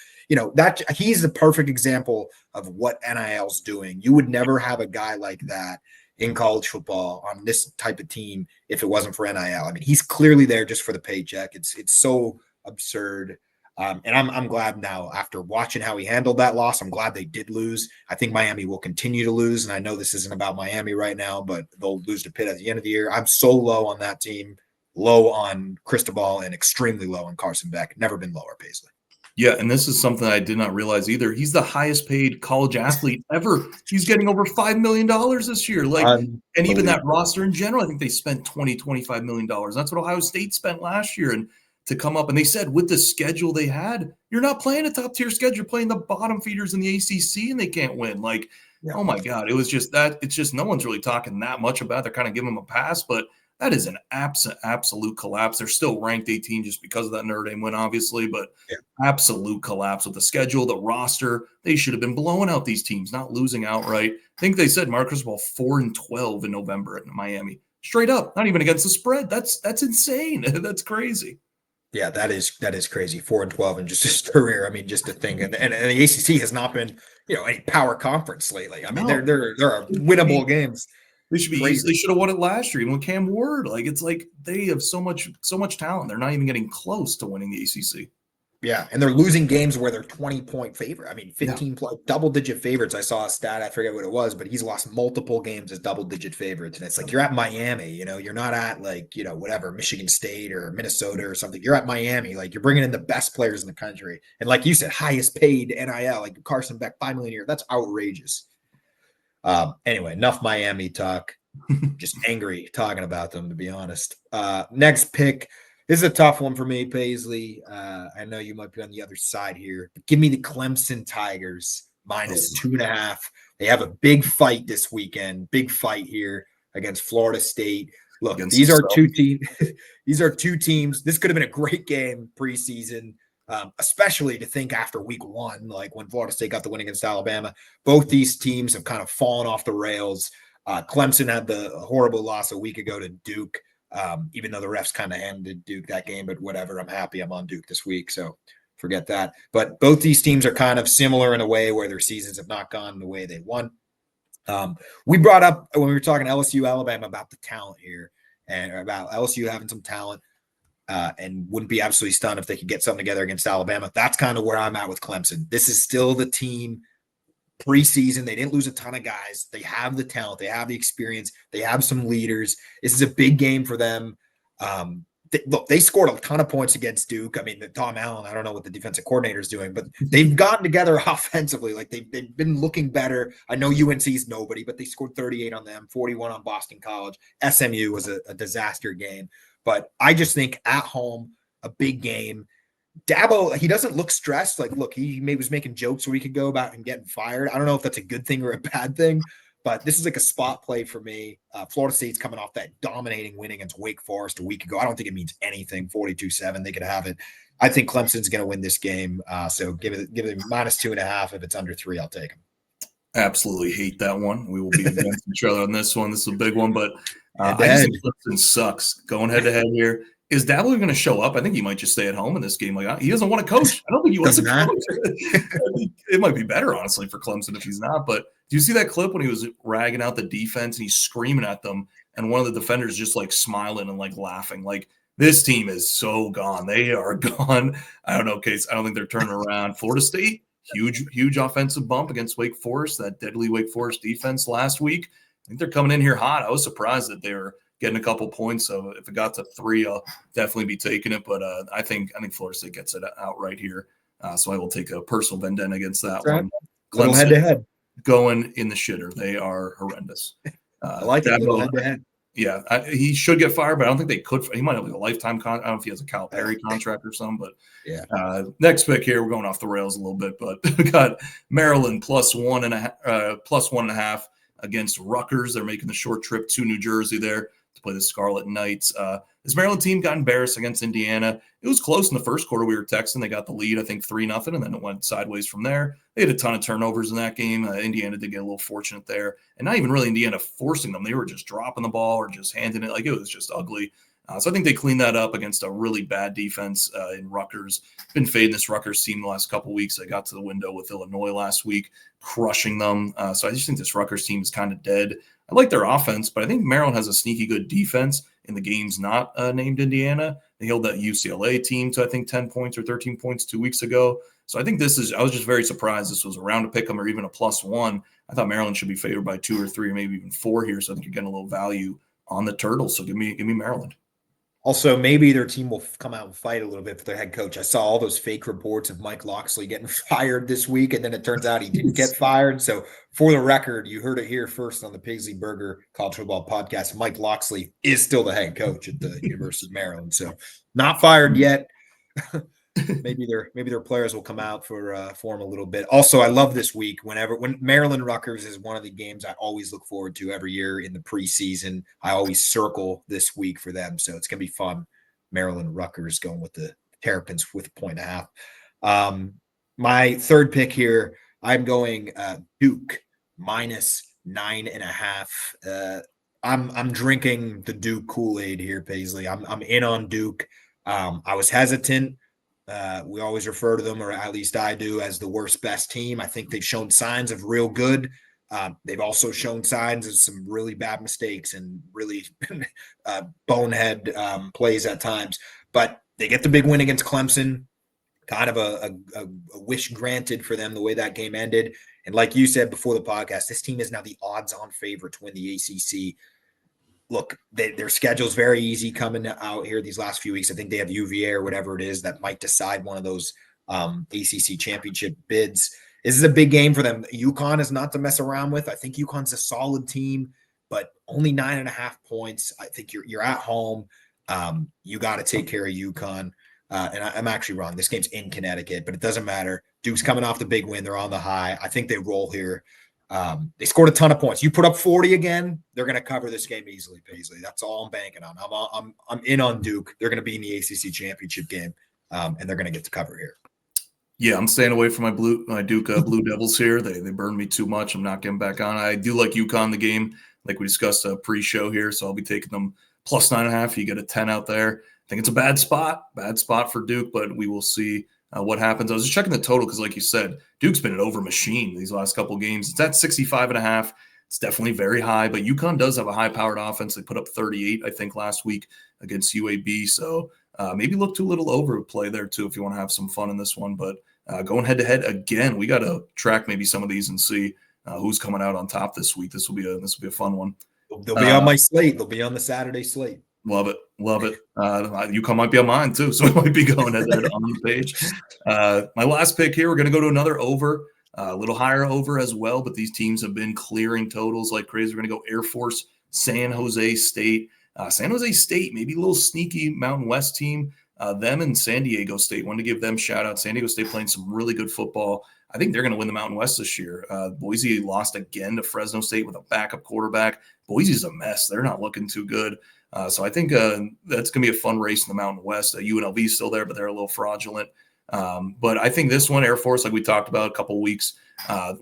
that he's the perfect example of what NIL's doing. You would never have a guy like that in college football on this type of team if it wasn't for NIL. I mean, he's clearly there just for the paycheck. It's so absurd. And I'm glad now, after watching how he handled that loss, I'm glad they did lose. I think Miami will continue to lose. And I know this isn't about Miami right now, but they'll lose to Pitt at the end of the year. I'm so low on that team, low on Cristobal, and extremely low on Carson Beck. Never been lower, Paisley. Yeah, and this is something I did not realize either. He's the highest paid college athlete ever. He's getting over $5 million this year. And even that roster in general, I think they spent $25 million. That's what Ohio State spent last year. And to come up, and they said with the schedule they had, you're not playing a top tier schedule, you're playing the bottom feeders in the ACC, and they can't win. Oh my God, it was just that. It's just no one's really talking that much about it. They're kind of giving them a pass, but that is an absolute collapse. They're still ranked 18 just because of that Notre Dame win, obviously, but absolute collapse with the schedule, the roster. They should have been blowing out these teams, not losing outright. I think they said Marcus Ball 4-12 in November at Miami. Straight up, not even against the spread. That's insane. That's crazy. Yeah, that is crazy. 4-12 in just his career. I mean, just to think, and the ACC has not been, any power conference lately. I mean, there are winnable games. They should be. They should have won it last year, even with Cam Ward. It's like they have so much talent. They're not even getting close to winning the ACC. Yeah, and they're losing games where they're 20-point favorite. I mean, 15 plus double-digit favorites. I saw a stat, I forget what it was, but he's lost multiple games as double-digit favorites. And it's like, you're at Miami, you're not at whatever, Michigan State or Minnesota or something. You're at Miami, you're bringing in the best players in the country. And like you said, highest paid NIL, like Carson Beck, $5 million a year. That's outrageous. Anyway, enough Miami talk. Just angry talking about them, to be honest. Next pick. This is a tough one for me, Paisley. I know you might be on the other side here, but give me the Clemson Tigers -2.5. They have a big fight this weekend. Big fight here against Florida State. Look, these are two teams. These are two teams. This could have been a great game preseason, especially to think after week one, like when Florida State got the win against Alabama. Both these teams have kind of fallen off the rails. Clemson had the horrible loss a week ago to Duke. Even though the refs kind of handed Duke that game, but whatever, I'm happy I'm on Duke this week, so forget that. But both these teams are kind of similar in a way where their seasons have not gone the way they want. We brought up when we were talking LSU Alabama about the talent here and about LSU having some talent and wouldn't be absolutely stunned if they could get something together against Alabama. That's kind of where I'm at with Clemson. This is still the team. Preseason, they didn't lose a ton of guys. They have the talent, they have the experience, they have some leaders. This is a big game for them. They scored a ton of points against Duke. I mean, Tom Allen, I don't know what the defensive coordinator is doing, but they've gotten together offensively. They've been looking better. I know UNC's nobody, but they scored 38 on them, 41 on Boston College. SMU was a disaster game, but I just think at home, a big game. Dabo, he doesn't look stressed. Look, he maybe was making jokes a week ago about him getting fired. I don't know if that's a good thing or a bad thing, but this is like a spot play for me. Florida State's coming off that dominating win against Wake Forest a week ago. I don't think it means anything. 42-7, they could have it. I think Clemson's going to win this game. So give it -2.5. If it's under 3, I'll take them. Absolutely hate that one. We will be against each other on this one. This is a big one, but I just think Clemson sucks. Going head to head here. Is Dabo going to show up? I think he might just stay at home in this game. He doesn't want to coach. I don't think he wants to coach. It might be better, honestly, for Clemson if he's not. But do you see that clip when he was ragging out the defense and he's screaming at them, and one of the defenders just smiling and laughing? This team is so gone. They are gone. I don't know, Case. I don't think they're turning around. Florida State, huge offensive bump against Wake Forest, that deadly Wake Forest defense last week. I think they're coming in here hot. I was surprised that they were getting a couple points. So if it got to 3, I'll definitely be taking it. But I think Florida State gets it out right here. So I will take a personal vendetta against that one. Little head to head. Going in the shitter. They are horrendous. I like that. Little head to head. Yeah, he should get fired, but I don't think they could. He might have a lifetime contract. I don't know if he has a Calipari contract or something. But yeah. Next pick here, we're going off the rails a little bit, but we got Maryland +1.5 against Rutgers. They're making the short trip to New Jersey there to to play the Scarlet Knights. This Maryland team got embarrassed against Indiana. It was close in the first quarter. We were texting. They got the lead, I think 3-0, and then it went sideways from there. They had a ton of turnovers in that game. Indiana did get a little fortunate there. And not even really Indiana forcing them. They were just dropping the ball or just handing it. Like, it was just ugly. So I think they cleaned that up against a really bad defense in Rutgers. Been fading this Rutgers team the last couple of weeks. They got to the window with Illinois last week, crushing them. So I just think this Rutgers team is kind of dead. I like their offense, but I think Maryland has a sneaky good defense in the games not named Indiana. They held that UCLA team to, I think, 10 points or 13 points 2 weeks ago. So I think I was just very surprised this was around to pick them or even a +1. I thought Maryland should be favored by 2 or 3 or maybe even 4 here. So I think you're getting a little value on the Turtles. So give me Maryland. Also, maybe their team will come out and fight a little bit for their head coach. I saw all those fake reports of Mike Locksley getting fired this week, and then it turns out he didn't get fired. So, for the record, you heard it here first on the Paisley Burger College Football Podcast. Mike Locksley is still the head coach at the University of Maryland. So, not fired yet. maybe their players will come out for him a little bit. Also, I love this week when Maryland Rutgers is one of the games I always look forward to every year in the preseason. I always circle this week for them, so it's gonna be fun. Maryland Rutgers going with the Terrapins with 1.5. My third pick here, I'm going Duke -9.5. I'm drinking the Duke Kool-Aid here, Paisley. I'm in on Duke. I was hesitant. We always refer to them, or at least I do, as the worst best team. I think they've shown signs of real good. They've also shown signs of some really bad mistakes and really bonehead plays at times. But they get the big win against Clemson, kind of a wish granted for them the way that game ended. And like you said before the podcast, this team is now the odds-on favorite to win the ACC. Look, their schedule is very easy coming out here these last few weeks. I think they have UVA or whatever it is that might decide one of those ACC championship bids. This is a big game for them. UConn is not to mess around with. I think UConn's a solid team, but only 9.5 points. I think you're at home. You got to take care of UConn. And I'm actually wrong. This game's in Connecticut, but it doesn't matter. Duke's coming off the big win. They're on the high. I think they roll here. They scored a ton of points. You put up 40 again, they're going to cover this game easily, Paisley. That's all I'm banking on. I'm in on Duke. They're going to be in the ACC championship game, and they're going to get to cover here. Yeah, I'm staying away from my Duke Blue Devils here. They burned me too much. I'm not getting back on. I do like UConn the game, like we discussed pre-show here, so I'll be taking them +9.5. You get a 10 out there. I think it's a bad spot for Duke, but we will see what happens. I was just checking the total because, like you said, Duke's been an over machine these last couple of games. It's at 65.5. It's definitely very high, but UConn does have a high-powered offense. They put up 38, I think, last week against UAB. So maybe look to a little overplay there too if you want to have some fun in this one. But going head-to-head again, we got to track maybe some of these and see who's coming out on top this week. This will be a fun one. They'll be on my slate. They'll be on the Saturday slate. Love it. UConn might be on mine too, so it might be going on the page. My last pick here, we're going to go to another over, a little higher over as well, but these teams have been clearing totals like crazy. We're going to go Air Force, San Jose State. San Jose State, maybe a little sneaky Mountain West team. Them and San Diego State. Wanted to give them shout out. San Diego State playing some really good football. I think they're going to win the Mountain West this year. Boise lost again to Fresno State with a backup quarterback. Boise's a mess. They're not looking too good. So I think that's going to be a fun race in the Mountain West. UNLV is still there, but they're a little fraudulent. But I think this one, Air Force, like we talked about a couple of weeks,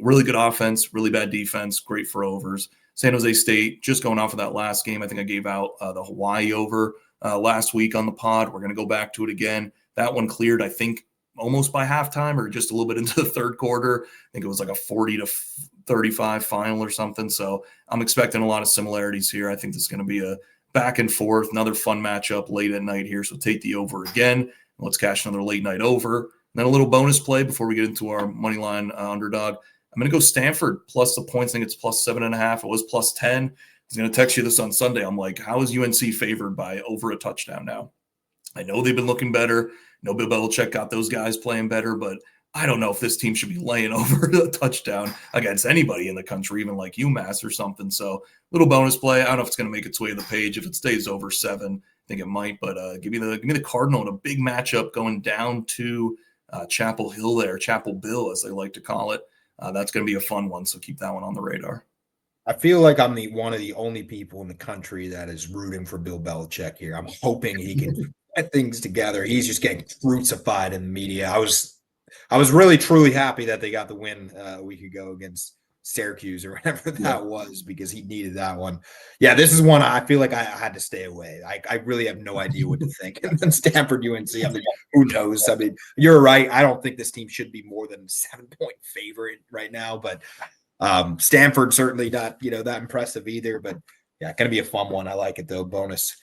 really good offense, really bad defense, great for overs. San Jose State, just going off of that last game, I think I gave out the Hawaii over last week on the pod. We're going to go back to it again. That one cleared, I think, almost by halftime or just a little bit into the third quarter. I think it was like a 40-35 final or something. So I'm expecting a lot of similarities here. I think this is going to be a back and forth, another fun matchup late at night here. So take the over again. Let's cash another late night over. And then a little bonus play before we get into our money line underdog. I'm going to go Stanford plus the points. I think it's +7.5. It was +10. I was going to text you this on Sunday. I'm like, how is UNC favored by over a touchdown now? I know they've been looking better. No, Bill Belichick got those guys playing better, but I don't know if this team should be laying over a touchdown against anybody in the country, even like UMass or something. So little bonus play. I don't know if it's going to make its way to the page. If it stays over 7, I think it might. But give me the Cardinal in a big matchup going down to Chapel Hill there, Chapel Bill as they like to call it. That's going to be a fun one. So keep that one on the radar. I feel like I'm one of the only people in the country that is rooting for Bill Belichick here. I'm hoping he can get things together. He's just getting crucified in the media. I was really truly happy that they got the win a week ago against Syracuse or whatever that was, because he needed that one. Yeah, this is one I feel like I had to stay away. I really have no idea what to think. And then Stanford UNC, I mean, who knows? I mean, you're right. I don't think this team should be more than 7-point favorite right now, but Stanford certainly not, that impressive either. But yeah, going to be a fun one. I like it though. Bonus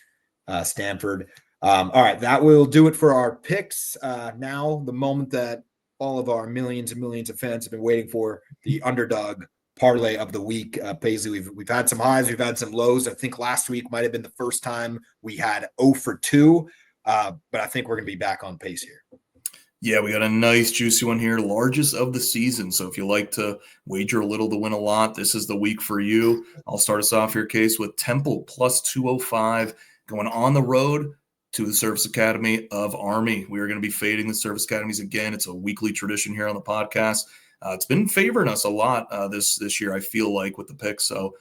Stanford. All right, that will do it for our picks. Now, the moment that all of our millions and millions of fans have been waiting for, the underdog parlay of the week. Paisley, we've had some highs, we've had some lows. I think last week might have been the first time we had 0 for 2, but I think we're going to be back on pace here. Yeah, we got a nice juicy one here, largest of the season. So if you like to wager a little to win a lot, this is the week for you. I'll start us off here, Case, with Temple plus 205 going on the road to the Service Academy of Army. We are going to be fading the Service Academies again. It's a weekly tradition here on the podcast. It's been favoring us a lot this year, I feel like, with the picks. So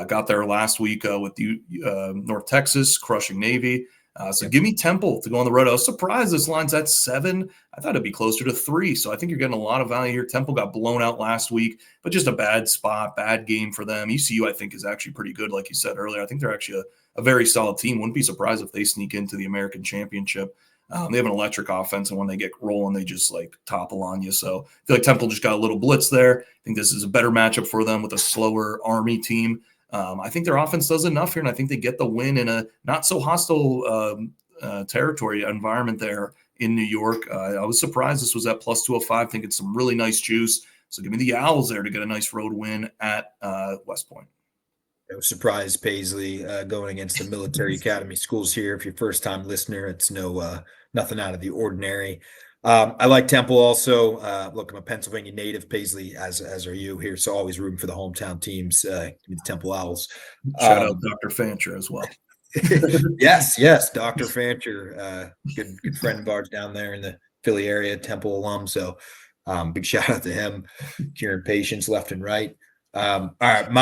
got there last week with North Texas crushing Navy. So give me Temple to go on the road. I was surprised this line's at 7. I thought it'd be closer to 3. So I think you're getting a lot of value here. Temple got blown out last week, but just a bad spot, bad game for them. ECU, I think, is actually pretty good, like you said earlier. I think they're actually a very solid team. Wouldn't be surprised if they sneak into the American Championship. They have an electric offense, and when they get rolling, they just topple on you. So I feel like Temple just got a little blitz there. I think this is a better matchup for them with a slower Army team. I think their offense does enough here, and I think they get the win in a not so hostile territory environment there in New York. I was surprised this was at plus 205. I think it's some really nice juice. So give me the Owls there to get a nice road win at West Point. I was surprised, Paisley, going against the military academy schools here. If you're a first-time listener, it's nothing out of the ordinary. I like Temple also. Look, I'm a Pennsylvania native, Paisley, as are you here, so always rooting for the hometown teams. Give me the Temple Owls. Shout out Dr. Fancher as well. Yes, Dr. Fancher, good friend of ours down there in the Philly area, Temple alum. So big shout out to him, curing patients left and right. All right,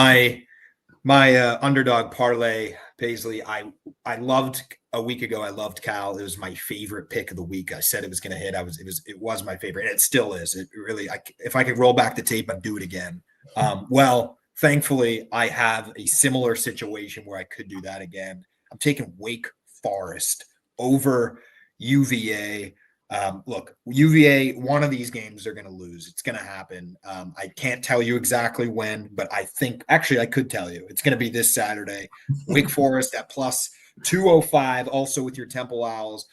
my underdog parlay, Paisley, I loved a week ago. I loved Cal. It was my favorite pick of the week. I said it was going to hit. It was my favorite, and it still is. It really, if I could roll back the tape, I'd do it again. Well, thankfully, I have a similar situation where I could do that again. I'm taking Wake Forest over UVA. Look, UVA, one of these games they're going to lose. It's going to happen. I can't tell you exactly when, but I think actually I could tell you. It's going to be this Saturday. Wake Forest at plus 205, also with your Temple Owls.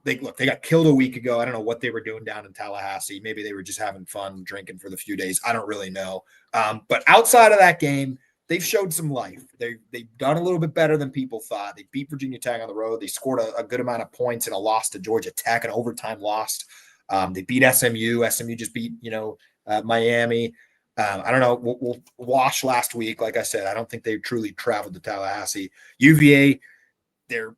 They got killed a week ago. I don't know what they were doing down in Tallahassee. Maybe they were just having fun drinking for the few days. I don't really know. But outside of that game, they've showed some life. They've done a little bit better than people thought. They beat Virginia Tech on the road. They scored a good amount of points in a loss to Georgia Tech, an overtime loss. They beat SMU. SMU just beat Miami. I don't know. We'll wash last week. Like I said, I don't think they truly traveled to Tallahassee. UVA, they're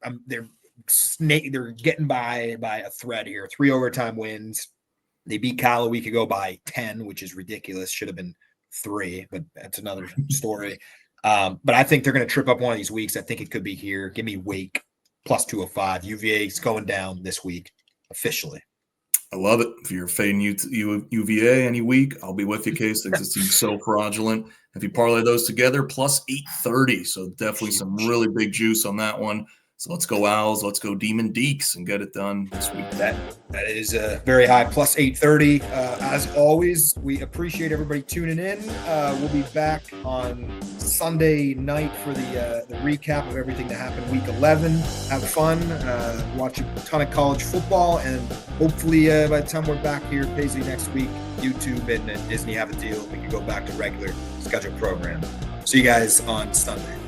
getting by a thread here. 3 overtime wins. They beat Cal a week ago by 10, which is ridiculous. Should have been 3, but that's another story. But I think they're going to trip up one of these weeks. I think it could be here. Give me Wake plus 205. UVA is going down this week officially. I love it. If you're fading UVA any week, I'll be with you, Case. This team's so fraudulent. If you parlay those together, plus 830. So definitely some really big juice on that one. So let's go Owls. Let's go Demon Deeks and get it done this week. That is very high, plus 830. As always, we appreciate everybody tuning in. We'll be back on Sunday night for the recap of everything that happened week 11. Have fun, watch a ton of college football, and hopefully by the time we're back here, Paisley, next week, YouTube and Disney have a deal. We can go back to regular scheduled program. See you guys on Sunday.